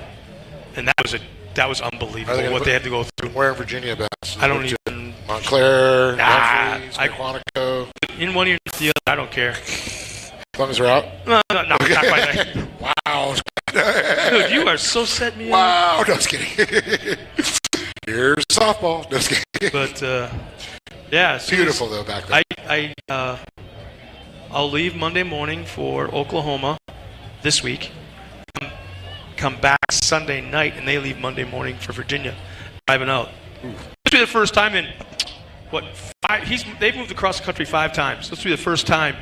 And that was unbelievable what they had to go through. Where in Virginia about? I don't even. Montclair, Memphis, Quantico. In one ear, the other, I don't care. As long as they're out? No, not quite that. Wow. Dude, you are so setting me up. Wow. No, just kidding. Here's softball. No, just kidding. But, yeah. Beautiful, though, back then. I'll leave Monday morning for Oklahoma this week. Come back Sunday night, and they leave Monday morning for Virginia, driving out. This will be the first time in, they've moved across the country 5 times. This will be the first time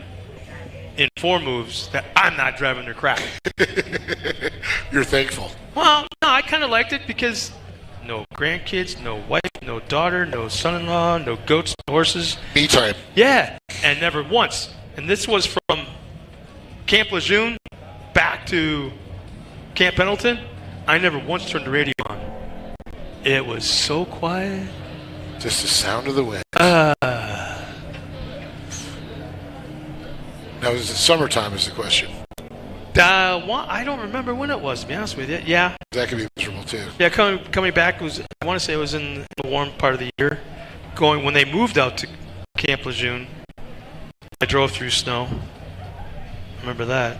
in 4 moves that I'm not driving their crap. You're thankful. Well, no, I kind of liked it because no grandkids, no wife, no daughter, no son-in-law, no goats, no horses. Me time. Yeah, and never once. And this was from Camp Lejeune back to Camp Pendleton. I never once turned the radio on. It was so quiet. Just the sound of the wind. Now, is it summertime is the question? I don't remember when it was, to be honest with you. Yeah. That could be miserable, too. Yeah, coming back, I want to say it was in the warm part of the year. When they moved out to Camp Lejeune, I drove through snow. Remember that.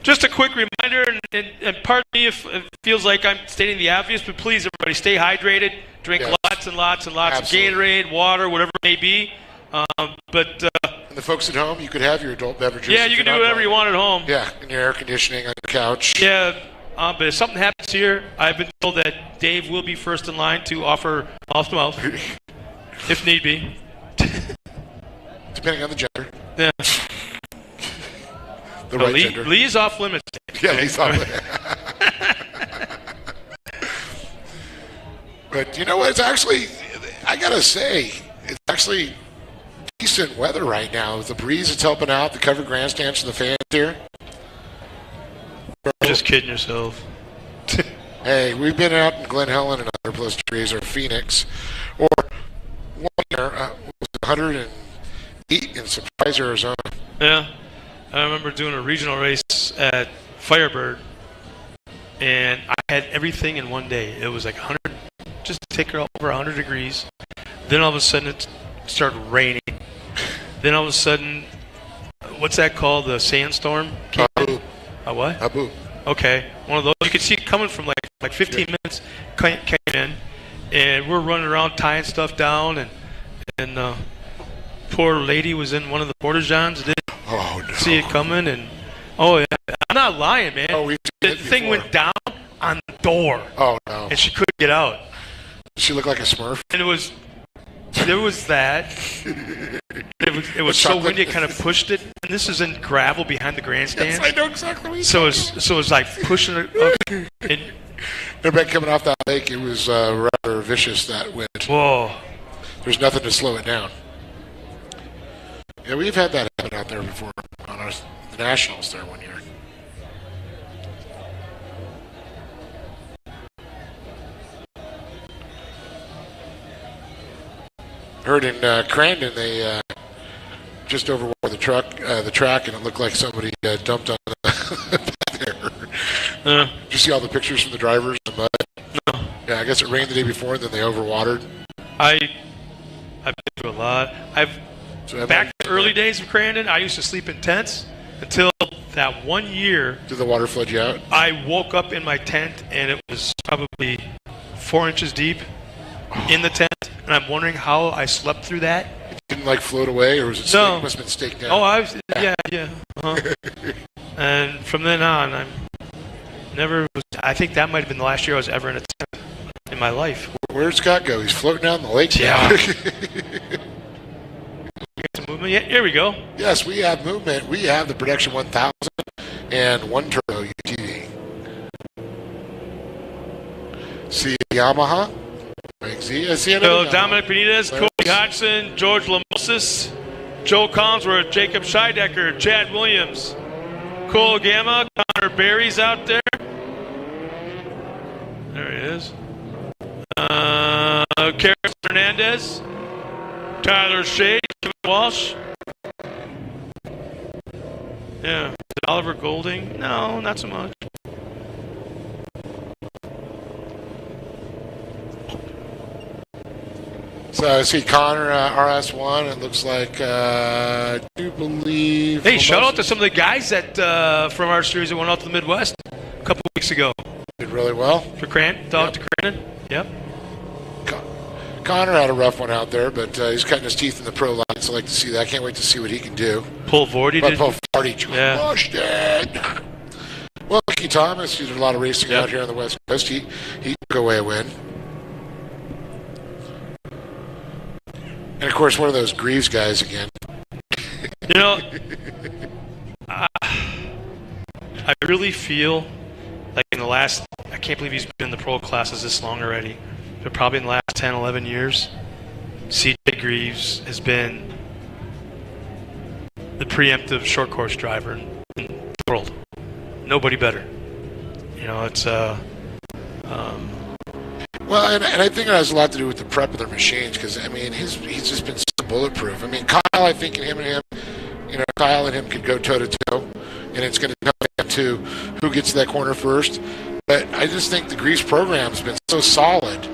Just a quick reminder, and pardon me if it feels like I'm stating the obvious, but please, everybody, stay hydrated. Drink lots and lots and lots Absolutely. of Gatorade, water, whatever it may be. And the folks at home, you could have your adult beverages. Yeah, you can do whatever you want at home. Yeah, in your air conditioning, on your couch. Yeah, but if something happens here, I've been told that Dave will be first in line to offer mouth-to-mouth, if need be. Depending on the gender. Yeah. The right gender. Lee's off limits. Yeah, Lee's off limits. But you know what? It's actually, I got to say, it's actually decent weather right now. The breeze is helping out, the covered grandstands and the fans here. You're just kidding yourself. Hey, we've been out in Glen Helen and other plus trees, or Phoenix, or one year, 108 in Surprise, Arizona. Yeah. I remember doing a regional race at Firebird, and I had everything in one day. It was like 100, just to take her over 100 degrees. Then all of a sudden it started raining. Then all of a sudden, what's that called? The sandstorm? Abu. A what? Abu. Okay, one of those. You could see it coming from like 15 minutes. Came in, and we're running around tying stuff down, and poor lady was in one of the porta-johns. Oh, no. See it coming, and yeah, I'm not lying, man. Oh, the thing went down on the door. Oh no! And she couldn't get out. Did she look like a Smurf? And there was that. It was so windy, it kind of pushed it. And this is in gravel behind the grandstand. Yes, I know exactly what you're so it was like pushing it up. And, everybody coming off that lake, it was rather vicious, that wind. Whoa! There's nothing to slow it down. Yeah, we've had that happen out there before on the Nationals there one year. Heard in Crandon they just overwore the track, and it looked like somebody dumped on there. Did you see all the pictures from the drivers in the mud? No. Yeah, I guess it rained the day before, and then they overwatered. I've been through a lot. Back in the early days of Crandon, I used to sleep in tents until that one year. Did the water flood you out? I woke up in my tent, and it was probably 4 inches deep in the tent, and I'm wondering how I slept through that. It didn't float away, or was it no. must have been staked down? Oh, yeah. Uh-huh. And from then on, I think that might have been the last year I was ever in a tent. in my life. Where'd Scott go? He's floating down the lake. Yeah. Now. Some movement. Yeah, here we go. Yes, we have movement. We have the Production 1000 and one turbo UTV. See Yamaha. So Dominic Benitez, Cody Hodgson, George Lamosis, Joe Collinsworth, Jacob Scheidecker, Chad Williams, Cole Gamma, Connor Berry's out there. There he is. Carlos Hernandez, Tyler Shea, Kevin Walsh. Yeah. Oliver Golding? No, not so much. So I see Connor RS1. It looks like I do believe. Hey, shout out to some of the guys that from our series that went out to the Midwest a couple weeks ago. Did really well. For Dog to Cranon. Yep. Connor had a rough one out there, but he's cutting his teeth in the pro line, so I like to see that. I can't wait to see what he can do. Paul Vorty did. Paul Vorty crushed it. Well, Mickey Thomas, he did a lot of racing out here on the West Coast. He took away a win. And, of course, one of those Greaves guys again. You know, I really feel like in the last, I can't believe he's been in the pro classes this long already, but probably in the last 10, 11 years, CJ Greaves has been the preemptive short course driver in the world. Nobody better. You know, it's well, and I think it has a lot to do with the prep of their machines because, I mean, he's just been so bulletproof. I mean, Kyle, I think Kyle and him could go toe-to-toe, and it's going to come down to who gets to that corner first. But I just think the Greaves program's been so solid.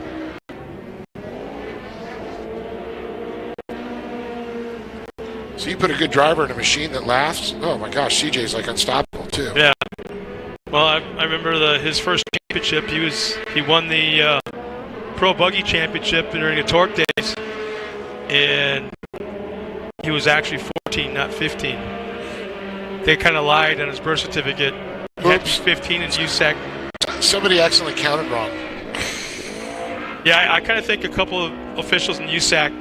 So you put a good driver in a machine that lasts, oh my gosh, CJ's like unstoppable too. Yeah. Well, I remember his first championship. He won the Pro Buggy Championship during the Torque days, and he was actually 14, not 15. They kind of lied on his birth certificate. He had 15 in USAC. Somebody accidentally counted wrong. Yeah, I kind of think a couple of officials in USAC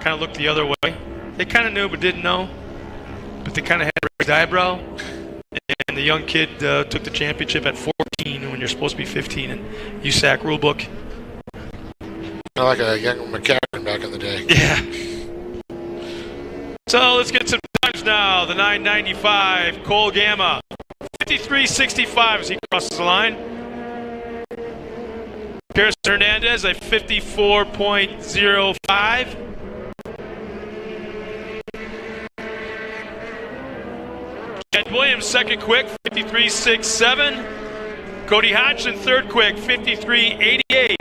kind of looked the other way. They kind of knew but didn't know, but they kind of had a raised eyebrow. And the young kid took the championship at 14 when you're supposed to be 15 in USAC rulebook. Kind of like a young McCaffrey back in the day. Yeah. So let's get some times now. The 995, Cole Gamma. 53.65 as he crosses the line. Pierce Hernandez at 54.05. Chad Williams, second quick, 53.67. Cody Hodgson, third quick, 53.88.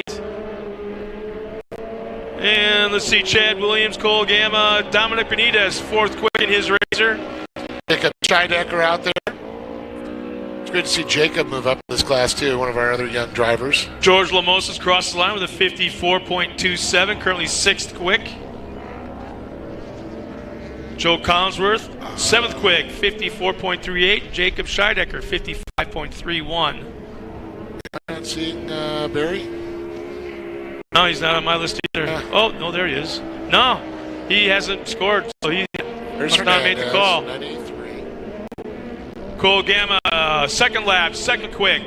And let's see, Chad Williams, Cole Gamma, Dominic Benitez, fourth quick in his razor. Jacob Scheidecker out there. It's great to see Jacob move up in this class, too, one of our other young drivers. George Lamosis crosses the line with a 54.27, currently sixth quick. Joe Collinsworth, seventh quick, 54.38. Jacob Scheidecker, 55.31. Not seeing Barry? No, he's not on my list either. Oh, no, there he is. No, he hasn't scored, so he must not made the call. 93. Cole Gamma, second lap, second quick.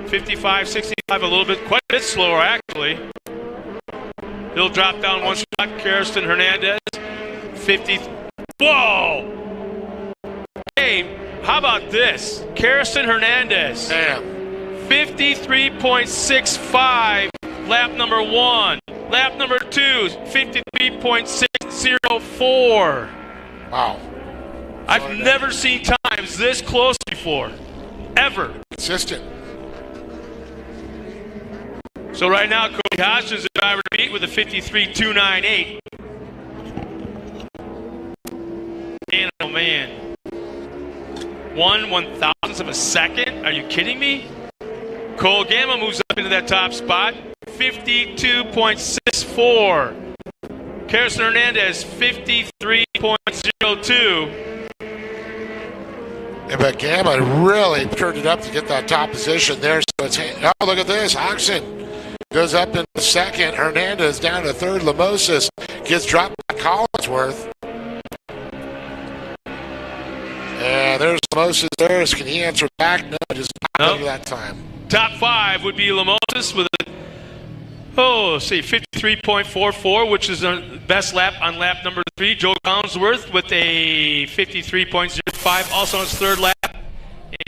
55.65, a little bit, quite a bit slower, actually. He'll drop down one spot. Kirsten Hernandez, 50. Whoa! Hey, how about this? Kirsten Hernandez. Damn. 53.65, lap number one. Lap number two, 53.604. Wow. I've never seen times this close before. Ever. Consistent. So right now, Cody Hodgson's the driver to beat with a 53.298. And oh man. 1/1000th of a second? Are you kidding me? Cole Gamma moves up into that top spot. 52.64. Kirsten Hernandez, 53.02. But Gamma really turned it up to get that top position there. So it's, oh, look at this. Oxen goes up in second. Hernandez down to third. Lamosas gets dropped by Collinsworth. And there's Lamosas there. Can he answer back? No, just not that time. Top 5 would be Lamosas with a 53.44, which is the best lap on lap number 3. Joe Collinsworth with a 53.05, also on his third lap.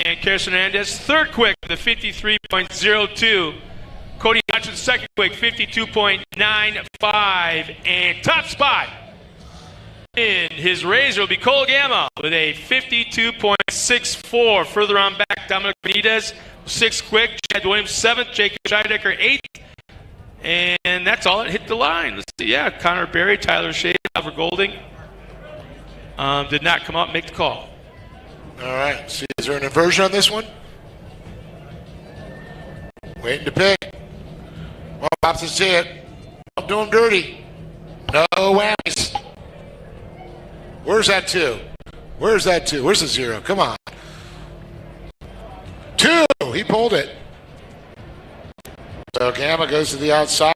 And Keres Hernandez, third quick with a 53.02. Cody Hodgson, second quick, 52.95. And top spot in his Razor will be Cole Gamma with a 52.64. Further on back, Dominic Benitez, 6th quick. Chad Williams, 7th. Jacob Scheidecker, 8th. And that's all that hit the line. Let's see, yeah, Connor Berry, Tyler Shea, Oliver Golding did not come out and make the call. All right, see, is there an inversion on this one? Waiting to pick. Well, pops to see it. Don't do him dirty. No whammies. Where's that 2? Where's that 2? Where's the 0? Come on. 2! He pulled it. So Gamma goes to the outside.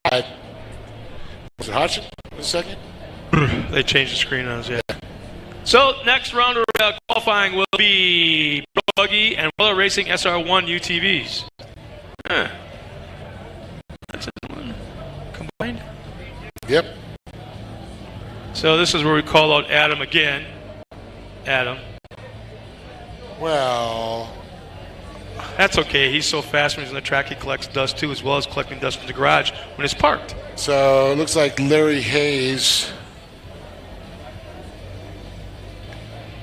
Was it Hodgson in a second? They changed the screen on us, yeah. So next round of qualifying will be Pro Buggy and Weller Racing SR1 UTVs. That's one combined. Yep. So this is where we call out Adam again. Adam. Well, that's okay. He's so fast when he's on the track, he collects dust too, as well as collecting dust from the garage when it's parked. So it looks like Larry Hayes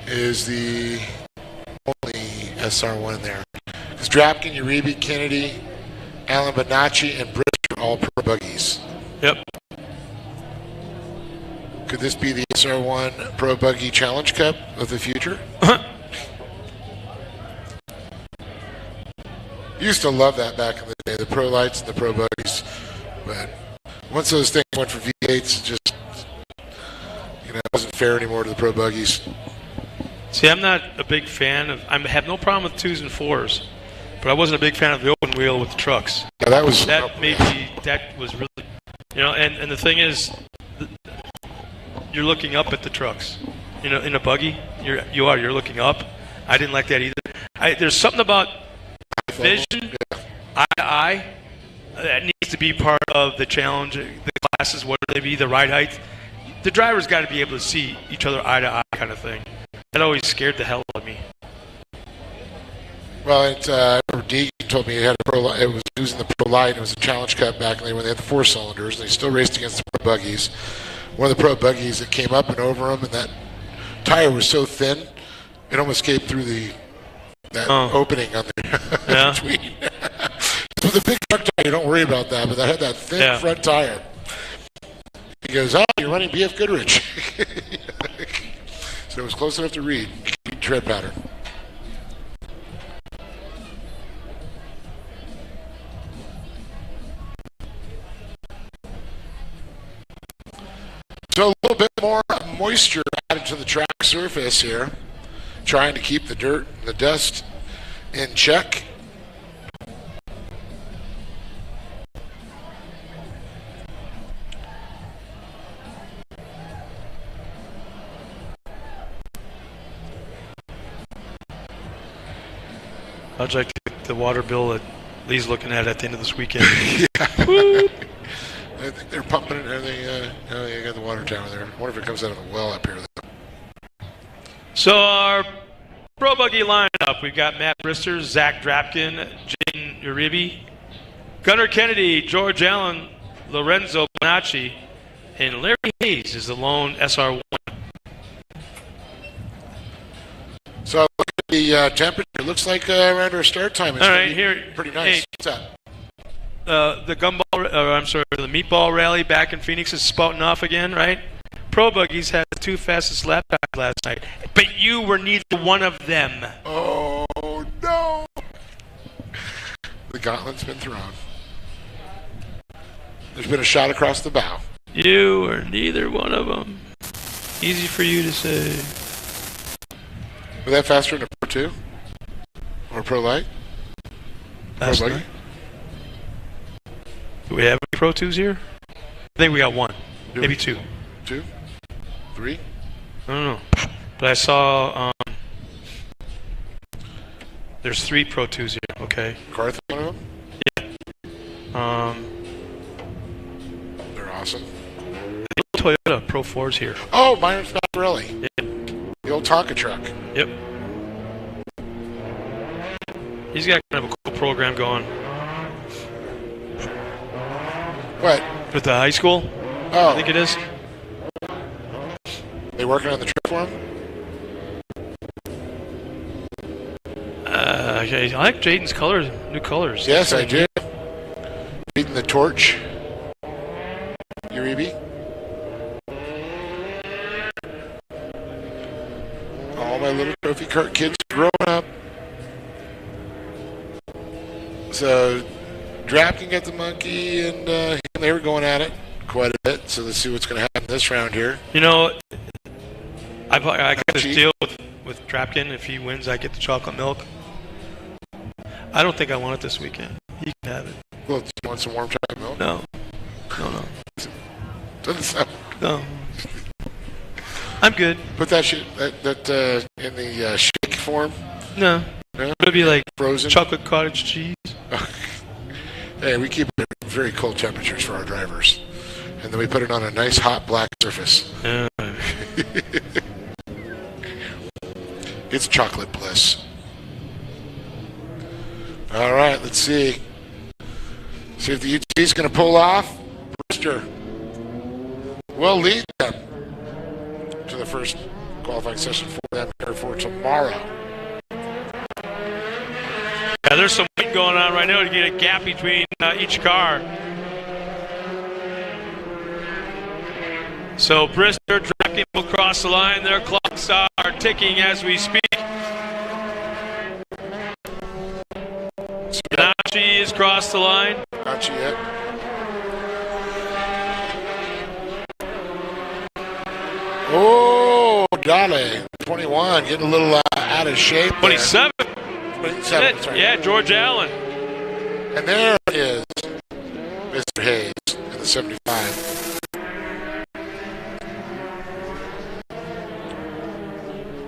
is the only SR1 in there. Because Drapkin, Uribe, Kennedy, Alan Bonacci, and Brister are all pro buggies. Yep. Could this be the SR1 Pro Buggy Challenge Cup of the future? Used to love that back in the day, the Pro Lights and the Pro Buggies. But once those things went for V8s, it just, it wasn't fair anymore to the Pro Buggies. See, I'm not a big fan of. I have no problem with 2s and 4s, but I wasn't a big fan of the open wheel with the trucks. Yeah, that was that was really, and the thing is, you're looking up at the trucks. In a buggy, you're looking up. I didn't like that either. There's something about vision, eye to eye, that needs to be part of the challenge. The classes, whether they be the ride height, the driver's got to be able to see each other eye to eye, kind of thing. That always scared the hell out of me. Well, I remember Deegan told me he had a pro. It was using the Pro Light. It was a challenge cut back when they had the 4 cylinders, and they still raced against the Pro Buggies. One of the Pro Buggies that came up and over them, and that tire was so thin, it almost came through that opening on the between. With a big truck tire, you don't worry about that, but I had that thin front tire. He goes, "Oh, you're running BF Goodrich." So it was close enough to read tread pattern. So a little bit more moisture added to the track surface here, trying to keep the dirt and the dust in check. How'd you like the water bill that Lee's looking at the end of this weekend? I think they're pumping it. They got the water tower there. I wonder if it comes out of a well up here. So our Pro Buggy lineup, we've got Matt Brister, Zach Drapkin, Jaden Uribe, Gunnar Kennedy, George Allen, Lorenzo Bonacci, and Larry Hayes is the lone SR1. So look at the temperature. It looks like around our start time. It's all right, here, pretty nice. Hey, what's that? The the meatball rally back in Phoenix is spouting off again, right? Pro Buggies had the 2 fastest lap times last night, but you were neither one of them. Oh no! The gauntlet's been thrown. There's been a shot across the bow. You were neither one of them. Easy for you to say. Was that faster than a Pro 2? Or Pro Light? Last night. Do we have any Pro 2s here? I think we got one. Maybe two. 2? 3? I don't know. But I saw there's 3 Pro 2s here. Okay. Carth, one of them? Yeah. They're awesome. The Toyota Pro 4's here. Oh, Myron's Paparelli. Yeah. The old Tonka truck. Yep. He's got kind of a cool program going. What? With the high school? Oh. I think it is. They working on the truck for him? Okay. I like Jaden's colors, new colors. Yes, I do. Beating the torch. Uribe. All my little trophy cart kids growing up. So, Drapkin got the monkey, and they were going at it quite a bit. So let's see what's going to happen this round here. You know, I got this deal with Drapkin. If he wins, I get the chocolate milk. I don't think I want it this weekend. He can have it. Well, do you want some warm chocolate milk? No. Doesn't sound. No. I'm good. Put that shit in the shake form. No. No? It'll be like frozen chocolate cottage cheese. Hey, we keep it at very cold temperatures for our drivers, and then we put it on a nice hot black surface. It's chocolate bliss. All right, let's see. See if the UT is going to pull off. Brewster will lead them to the first qualifying session for them here for tomorrow. Yeah, there's some weight going on right now to get a gap between each car. So Brister, Drapkin will cross the line. Their clocks are ticking as we speak. Ganache has crossed the line. Not yet. Oh, Dale, 21, getting a little out of shape. 27. 27, sorry. Yeah, George Allen. And there is Mr. Hayes in the 75.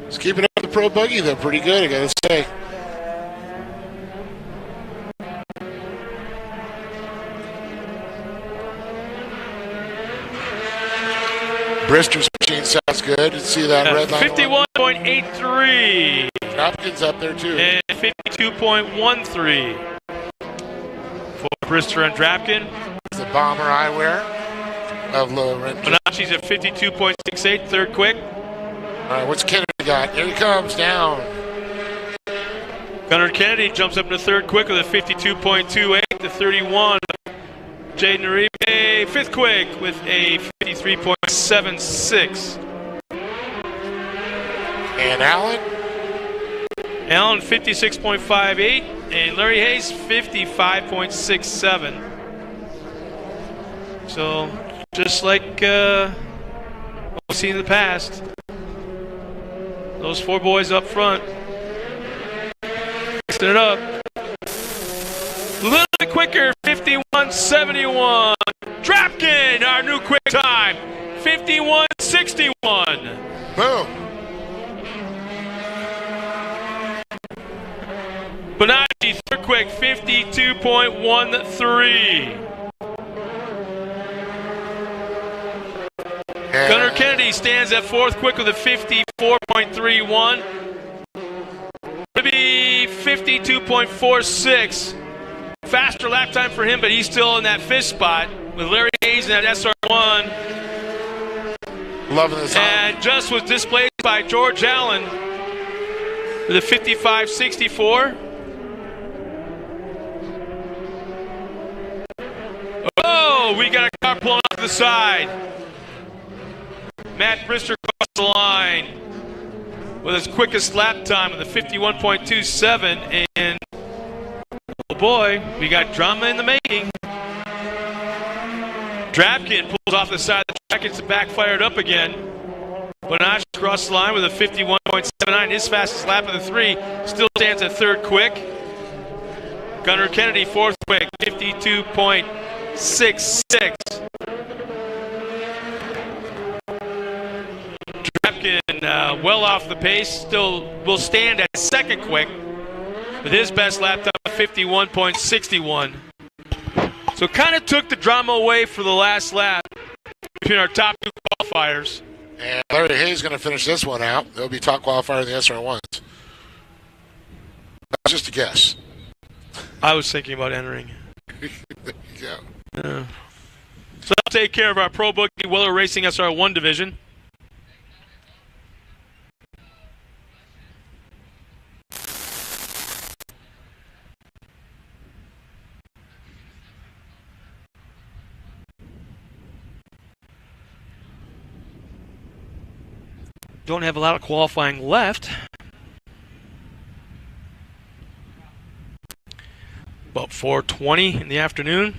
He's keeping up the Pro Buggy, though, pretty good, I gotta say. Brister's machine sounds good. You see that red line? 51.83. Hopkins up there, too. And 52.13 for Brister and Drapkin. The bomber eyewear of Lorenzo. Bonaci's at 52.68, third quick. All right, what's Kennedy got? Here he comes down. Gunnar Kennedy jumps up to third quick with a 52.28 to 31. Jaden Uribe, fifth quick with a 53.76. And Allen? Allen 56.58 and Larry Hayes 55.67. So just like what we've seen in the past, those four boys up front mixing it up. A little bit quicker, 51.71. Drapkin, our new quick time, 51.61. Boom. Bonacci, third quick, 52.13. Gunnar Kennedy stands at fourth quick with a 54.31. It'll be 52.46. Faster lap time for him, but he's still in that fifth spot with Larry Hayes in that SR1. Loving this. And just was displaced by George Allen with a 55.64. Oh, we got a car pulling off the side. Matt Brister crossed the line with his quickest lap time with a 51.27. And oh boy, we got drama in the making. Drapkin pulls off the side of the track, gets it back fired up again. Bonacci across the line with a 51.79. His fastest lap of the 3. Still stands at third quick. Gunnar Kennedy, fourth quick, 52.66. Drapkin well off the pace. Still will stand at second quick with his best lap time of 51.61. So kind of took the drama away for the last lap between our top 2 qualifiers. And Larry Hayes is going to finish this one out. He'll be top qualifier in the SR1s. That's just a guess. I was thinking about entering. Yeah. So I'll take care of our Pro Buggy Weller Racing SR1 division. Don't have a lot of qualifying left. About 4:20 in the afternoon.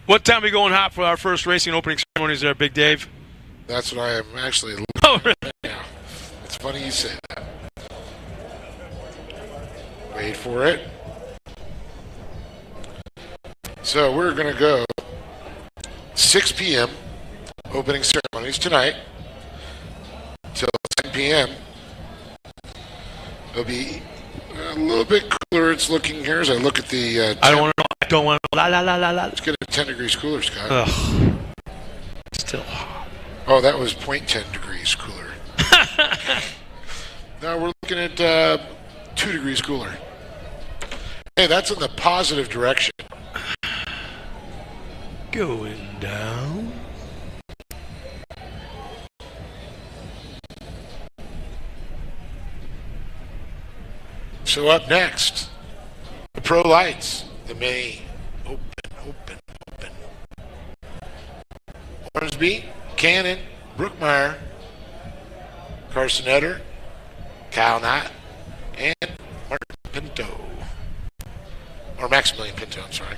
What time are we going hot for our first racing opening ceremonies there, Big Dave? That's what I am actually looking Oh, really? at now. It's funny you say that. Wait for it. So we're going to go 6 p.m. opening ceremonies tonight till 10 p.m. It'll be a little bit cooler. It's looking here as I look at the. I don't want to know. I don't want to know. La la la la la. Let's get it 10 degrees cooler, Scott. Ugh. Still hot. Oh, that was 0.10 degrees cooler. Now we're looking at 2 degrees cooler. Hey, that's in the positive direction. Going down. So up next, the Pro Lights, the May open. Hornsby, Cannon, Brookmeyer, Carson Etter, Kyle Knott, and Martin Pinto. Or Maximilian Pinto, I'm sorry.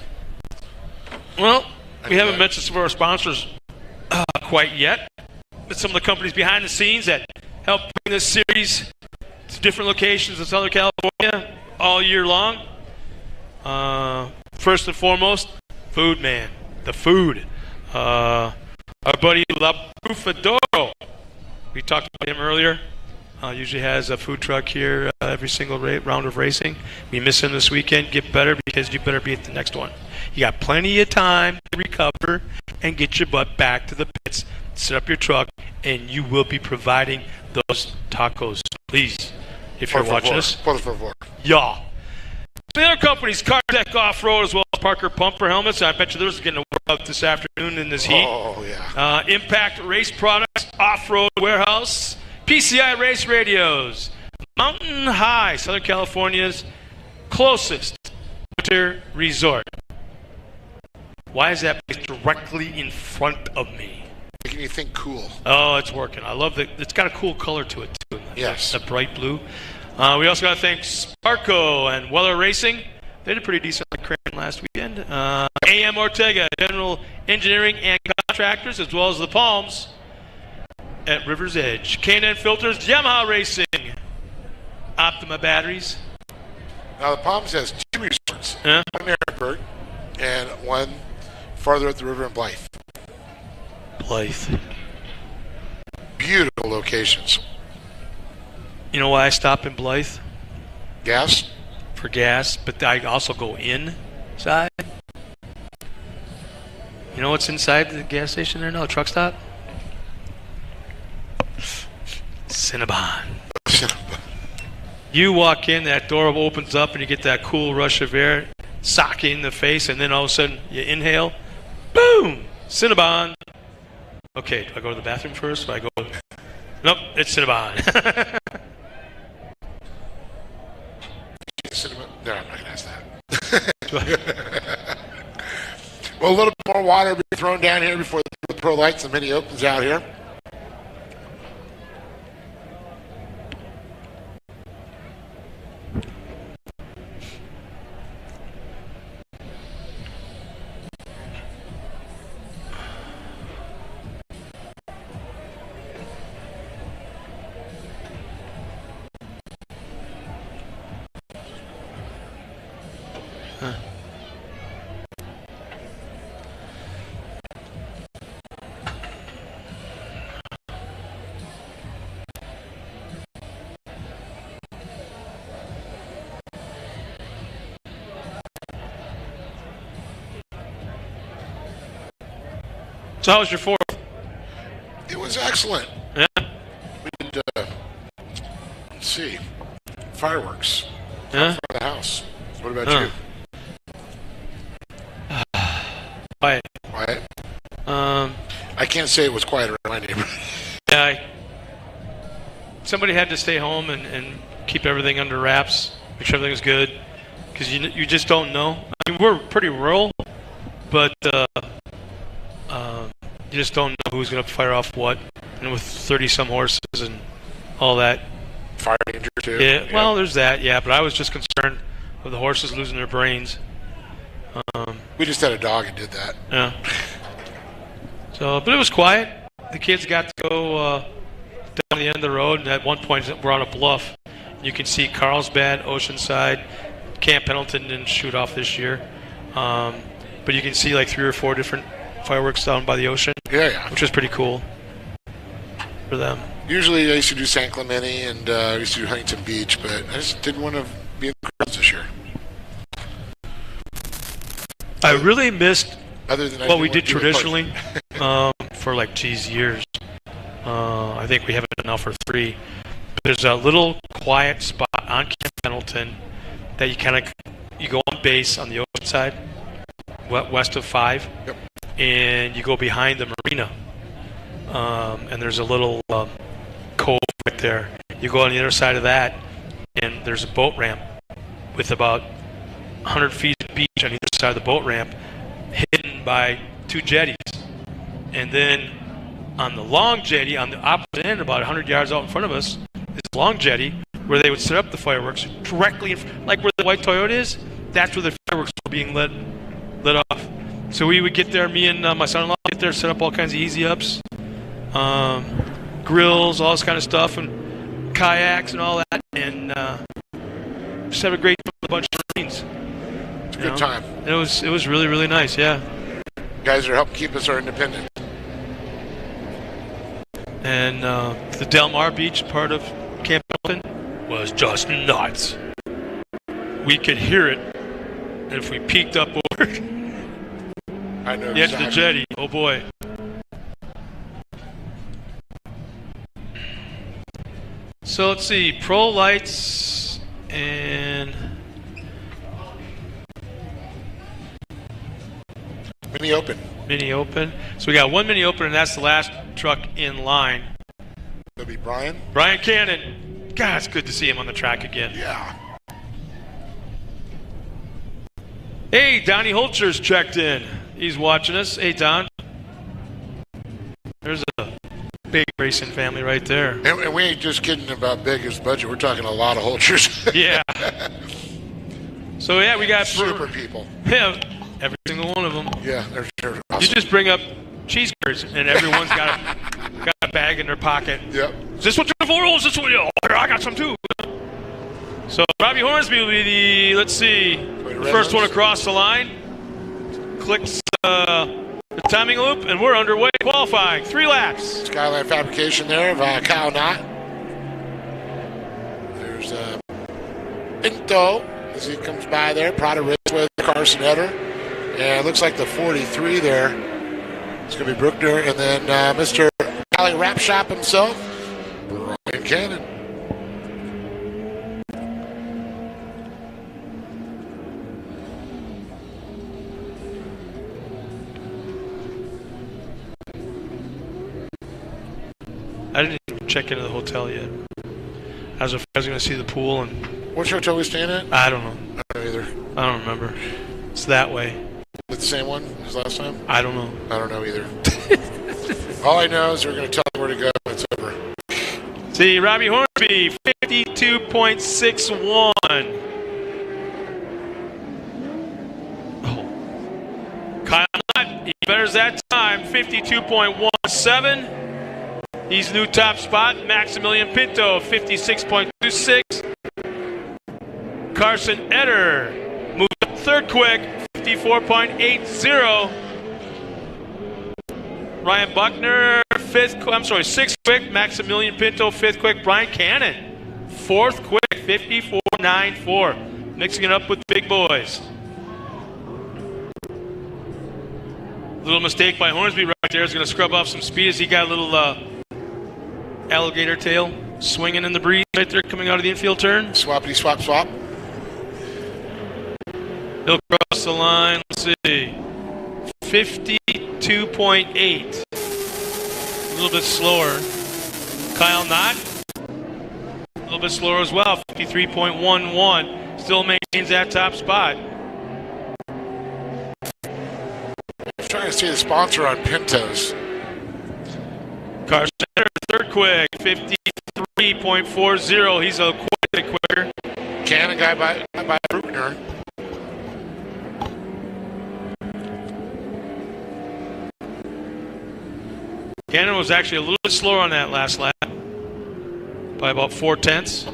Well, we haven't mentioned some of our sponsors quite yet, but some of the companies behind the scenes that help bring this series to different locations in Southern California all year long. First and foremost, Food Man, the food. Our buddy La Bufadoro. We talked about him earlier. Usually has a food truck here every single round of racing. We miss him this weekend. Get better because you better be at the next one. You got plenty of time to recover and get your butt back to the pits. Set up your truck, and you will be providing those tacos. Please, if you're watching us. Por favor. Yeah. The other companies, Cardec Off-Road, as well as Parker Pumper Helmets. I bet you those are getting a workout this afternoon in this heat. Oh, yeah. Impact Race Products, Off-Road Warehouse, PCI Race Radios, Mountain High, Southern California's closest winter resort. Why is that place directly in front of me? Making you think cool. Oh, it's working. I love it. It's got a cool color to it, too. Yes. That bright blue. We also got to thank Sparco and Weller Racing. They did pretty decent on Crane last weekend. AM Ortega, General Engineering and Contractors, as well as the Palms at River's Edge. K&N Filters, Yamaha Racing, Optima Batteries. Now, the Palms has 2 resorts. One in Harrisburg and one farther up the river in Blythe. Beautiful locations. You know why I stop in Blythe? Gas? For gas, but I also go inside. You know what's inside the gas station there now, the truck stop? Cinnabon. You walk in, that door opens up, and you get that cool rush of air, sock you in the face, and then all of a sudden you inhale. Boom! Cinnabon. Okay, do I go to the bathroom first? Or I go... Nope, it's Cinnabon. No, I'm not going to ask that. Well, a little bit more water will be thrown down here before the Pro Lights and Mini opens out here. So how was your 4th? It was excellent. Yeah. We did, let's see, fireworks Yeah. in front of the house. What about you? Quiet. Quiet? I can't say it was quiet around my neighborhood. Yeah. Somebody had to stay home and keep everything under wraps, make sure everything's good, because you just don't know. I mean, we're pretty rural, but you just don't know who's going to fire off what, and with 30-some horses and all that. Fire danger, too. Yeah, well, there's that, yeah, but I was just concerned of the horses losing their brains. We just had a dog and did that. Yeah. So, but it was quiet. The kids got to go down the end of the road, and at one point we're on a bluff. You can see Carlsbad, Oceanside, Camp Pendleton didn't shoot off this year, but you can see like 3 or 4 different fireworks down by the ocean. Yeah. Which was pretty cool for them. Usually I used to do San Clemente and I used to do Huntington Beach, but I just didn't want to be in the crowds this year. I really missed Other than what we did traditionally for like years. I think we have it now for 3. There's a little quiet spot on Camp Pendleton that you go on base on the ocean side, west of 5, Yep. and you go behind the marina. And there's a little cove right there. You go on the other side of that, and there's a boat ramp with about 100 feet of beach on either side of the boat ramp, hidden by 2 jetties. And then on the long jetty, on the opposite end, about 100 yards out in front of us, is a long jetty where they would set up the fireworks directly, like where the white Toyota is. That's where the fireworks were being lit off. So we would get there, me and my son-in-law get there, set up all kinds of easy-ups, grills, all this kind of stuff, and kayaks and all that, and just have a great time with a bunch of Marines. It's a good time. It was really, really nice, yeah. Guys are helping keep us our independence. And the Del Mar Beach part of Camp Pendleton was just nuts. We could hear it, and if we peeked up over I know the edge of the jetty, oh boy. So let's see, pro lights and Mini Open. Mini Open. So we got 1 Mini Open, and that's the last truck in line. That'll be Brian. Brian Cannon. God, it's good to see him on the track again. Yeah. Hey, Donnie Holcher's checked in. He's watching us. Hey, Don. There's a big racing family right there. And we ain't just kidding about Baker's budget. We're talking a lot of Holchers. Yeah. So, yeah, we got super people. Yeah, every single one of them. Yeah, they're awesome. You just bring up cheese curds, and everyone's got a bag in their pocket. Yep. Is this what you're for? Or is this what you? Oh, I got some too. So Robbie Hornsby will be the, let's see, the first one across the line. Clicks the timing loop, and we're underway qualifying. 3 laps. Skyline Fabrication there of Kyle Knott. There's Pinto as he comes by there. Prada race with Carson Etter. And it looks like the 43 there. It's going to be Bruckner. And then Mr. Alley Wrap Shop himself, Brian Cannon. I didn't even check into the hotel yet. I was going to see the pool, and Which hotel we staying at? I don't know. I don't know either. I don't remember. It's that way. Is it the same one as last time? I don't know. I don't know either. All I know is they're going to tell me where to go when it's over. See, Robbie Hornsby, 52.61. Oh. Kyle Knott, he betters that time, 52.17. He's new top spot. Maximilian Pinto, 56.26. Carson Etter moves up third. third quick, 54.80. Ryan Buckner, sixth quick. Maximilian Pinto, fifth quick. Brian Cannon, fourth quick, 54.94. Mixing it up with the big boys. Little mistake by Hornsby right there. Is going to scrub off some speed as he got a little alligator tail swinging in the breeze right there coming out of the infield turn. Swappity swap swap. He'll cross the line. Let's see. 52.8. A little bit slower. Kyle Knott. A little bit slower as well. 53.11. Still maintains that top spot. I'm trying to see the sponsor on Pintos. Carson, third quick. 53.40. He's a quite a quicker. Cannon guy by Bruckner. Cannon was actually a little bit slower on that last lap by about 0.4.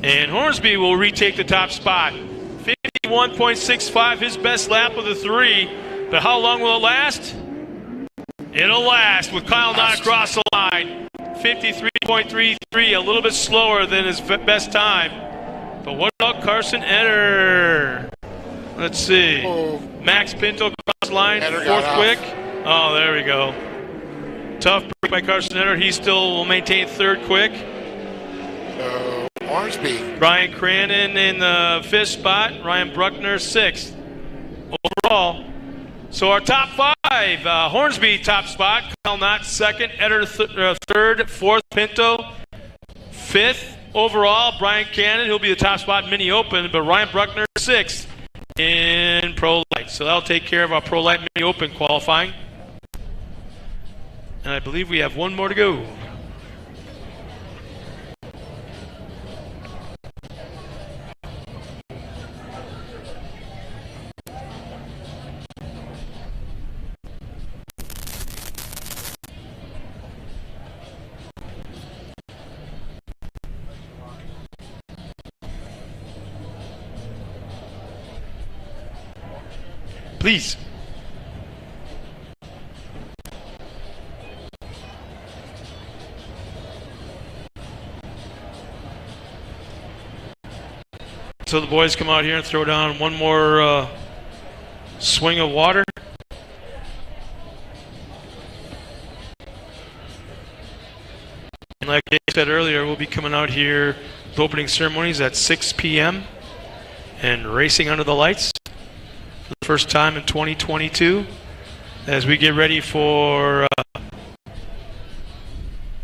And Hornsby will retake the top spot. 51.65, his best lap of the three. But how long will it last? It'll last with Kyle Knott across the line. 53.33, a little bit slower than his best time. But what about Carson Etter? Let's see. Max Pinto across the line, fourth quick. Oh, there we go. Tough break by Carson Etter. He still will maintain third quick. Hornsby. Brian Cranon in the fifth spot. Ryan Bruckner, sixth. Overall. So our top five, Hornsby top spot, Kyle Knott second, Etter third, fourth Pinto, fifth overall, Brian Cannon, who'll be the top spot in Mini Open, but Ryan Bruckner sixth in Pro Light. So that'll take care of our Pro Light Mini Open qualifying. And I believe we have one more to go. Please. So the boys come out here and throw down one more swing of water. And like I said earlier, we'll be coming out here with opening ceremonies at 6 p.m. and racing under the lights. For the first time in 2022 as we get ready for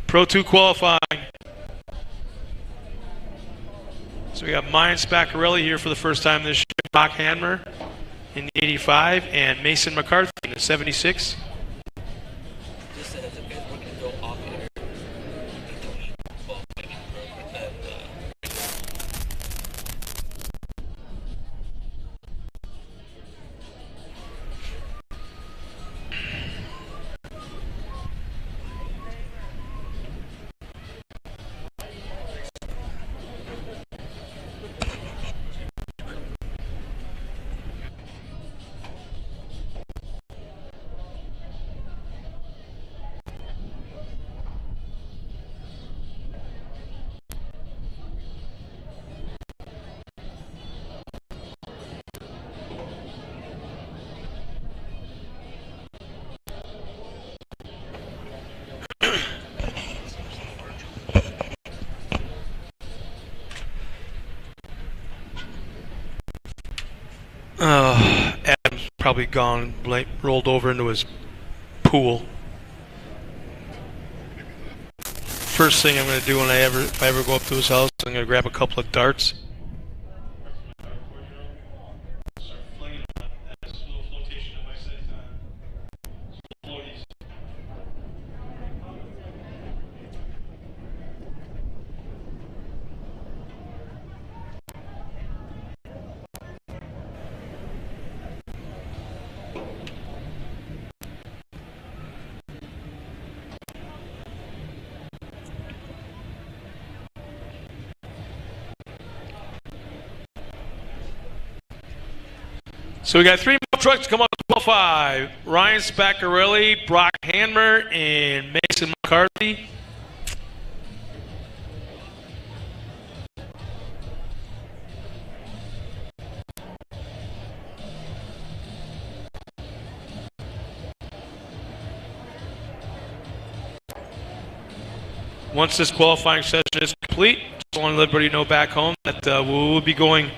Pro 2 qualifying. So we got Mayan Spaccarelli here for the first time this year, Doc Hanmer in the 85, and Mason McCarthy in the 76. Just as a guys, we're going to go off air. Adam's probably gone, rolled over into his pool. First thing I'm going to do if I ever go up to his house, I'm going to grab a couple of darts. So we got 3 more trucks to come up to 12-5. Ryan Spaccarelli, Brock Hanmer, and Mason McCarthy. Once this qualifying session is complete, just want to let everybody know back home that we will be going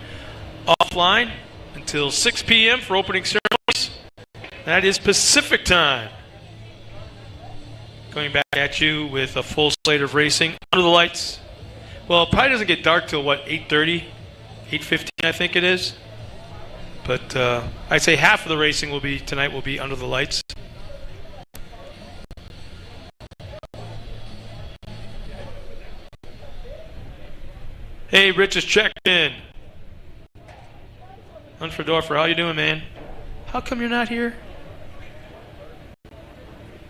offline until 6 p.m. for opening ceremonies. That is Pacific time. Going back at you with a full slate of racing under the lights. Well, it probably doesn't get dark till, what, 8:30? 8:15, I think it is. But I'd say half of the racing tonight will be under the lights. Hey, Rich is checked in. Unfordorfer, how you doing, man? How come you're not here?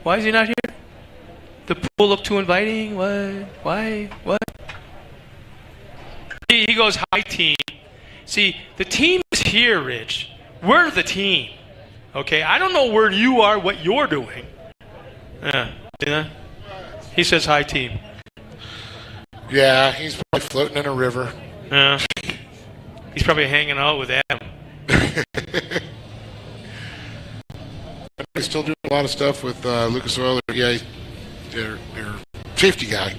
Why is he not here? The pool looked too inviting? What? Why? What? He goes, hi, team. See, the team is here, Rich. We're the team. Okay? I don't know where you are, what you're doing. Yeah. See that? He says, hi, team. Yeah, he's probably floating in a river. Yeah. He's probably hanging out with Adam. He's still doing a lot of stuff with Lucas Oil. Yeah, their safety guy.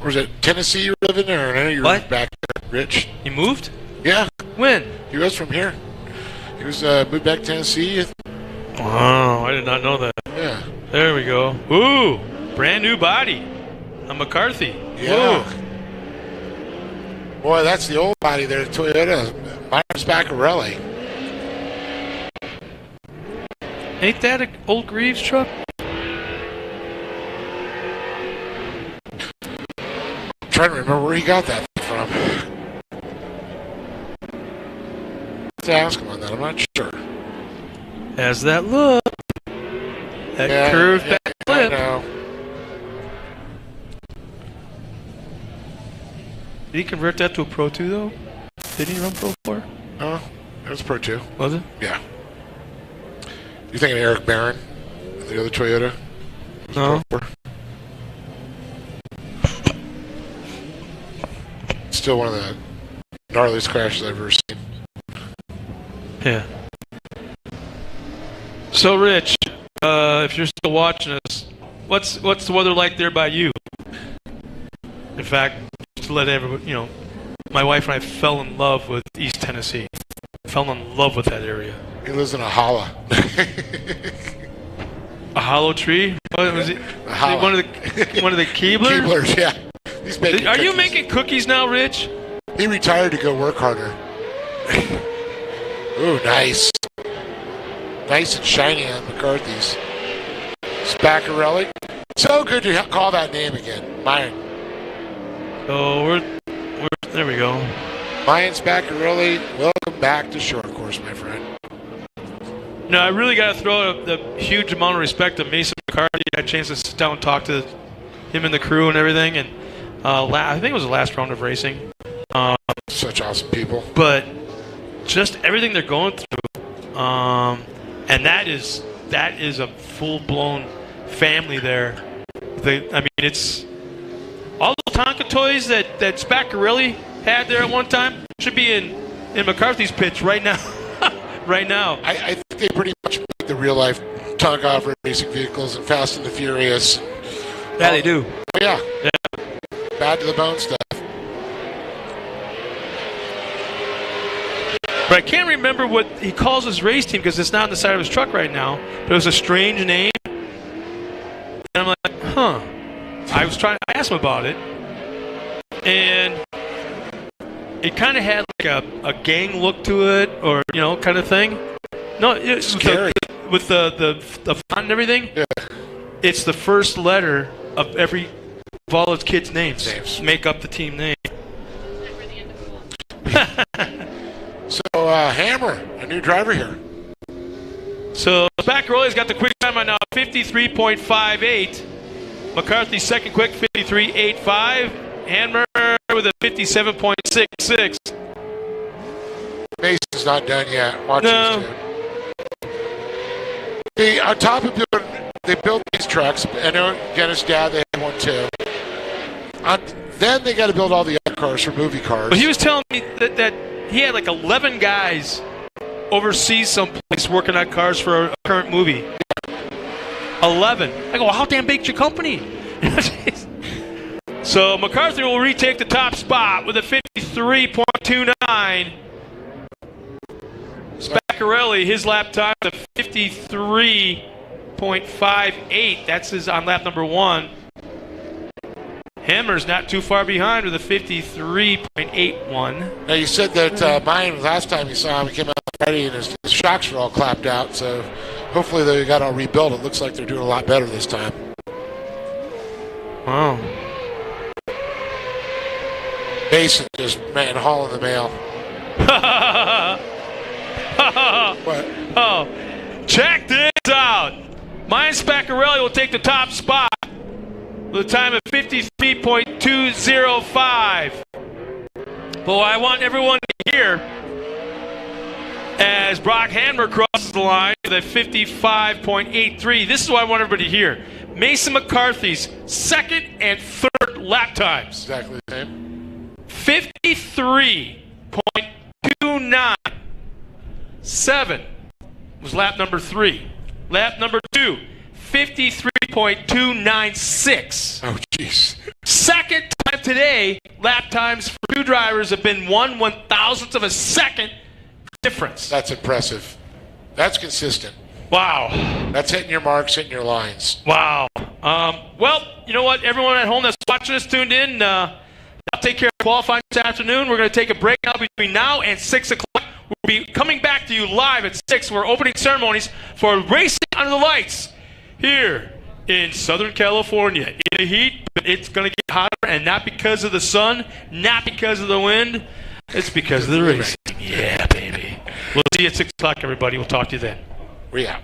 Or is it Tennessee you live in there? I know you're back there, Rich. He moved? Yeah. When? He was from here. He was moved back to Tennessee. Wow, I did not know that. Yeah. There we go. Ooh, brand new body. A McCarthy. Yeah. Whoa. Boy, that's the old body there, Toyota. Myron Spaccarelli. Ain't that an old Greaves truck? I'm trying to remember where he got that from. Let's ask him on that. I'm not sure. Has that look? That curved back flip. I know. Did he convert that to a Pro 2, though? Did he run Pro 4? No, it was Pro 2. Was it? Yeah. You thinking of Eric Barron, the other Toyota? No. Still one of the gnarliest crashes I've ever seen. Yeah. So, Rich, if you're still watching us, what's the weather like there by you? In fact, to let everybody, my wife and I fell in love with East Tennessee. Fell in love with that area. He lives in a holla. A hollow tree? What was it? One of the Keeblers? Keeblers, yeah. He's making Are you making cookies now, Rich? He retired to go work harder. Ooh, nice. Nice and shiny on McCarthy's. Spaccarelli. So good to call that name again. Myron. So we're there we go. Myron Spaccarelli, welcome back to short course, my friend. No, I really got to throw the huge amount of respect to Mason McCarthy. I had a chance to sit down and talk to him and the crew and everything, and I think it was the last round of racing. Such awesome people. But just everything they're going through, and that is a full-blown family there. It's all the Tonka toys that Spaccarelli had there at one time should be in McCarthy's pitch right now. Right now. I think they pretty much make the real-life Tonka off-road racing vehicles and Fast and the Furious. Yeah, they do. Oh, yeah. Bad to the bone stuff. But I can't remember what he calls his race team because it's not on the side of his truck right now. But it was a strange name. And I'm like, huh. I asked him about it. And it kind of had like a gang look to it or, kind of thing. No, it's with the font and everything. Yeah. It's the first letter of all its kids' names. Make up the team name. So, Hammer, a new driver here. So, Spaccarelli's got the quick time right now, 53.58. McCarthy second quick, 53.85. Hanmer with a 57.66. Mason's not done yet. Watch No. this. On top of building, they built these trucks. I know, again, his dad, they had one too. Then they got to build all the other cars for movie cars. But he was telling me that he had like 11 guys overseas someplace working on cars for a current movie. 11. I go, well, how damn big's your company? So McCarthy will retake the top spot with a 53.29. Spaccarelli, his lap time, a 53.58. That's his on lap number 1. Hammer's not too far behind with a 53.81. Now, you said that mine, last time you saw him, he came out Friday and his shocks were all clapped out, so hopefully they got all rebuilt. It looks like they're doing a lot better this time. Wow. Mason just, man, hauling the mail. What? Oh, check this out. Mine Spaccarelli will take the top spot with a time of 53.205. But what I want everyone to hear as Brock Hammer crosses the line with a 55.83. This is what I want everybody to hear. Mason McCarthy's second and third lap times. Exactly the same. 53.297 was lap number 3. Lap number 2, 53.296. Oh, jeez. Second time today, lap times for two drivers have been 1/1000th of a second difference. That's impressive. That's consistent. Wow. That's hitting your marks, hitting your lines. Wow. Well, you know what? Everyone at home that's watching us tuned in, I'll take care of qualifying this afternoon. We're going to take a break now between now and 6 o'clock. We'll be coming back to you live at 6 for opening ceremonies for Racing Under the Lights here in Southern California. In the heat, but it's going to get hotter, and not because of the sun, not because of the wind. It's because of the racing. Yeah, baby. We'll see you at 6 o'clock, everybody. We'll talk to you then. We out.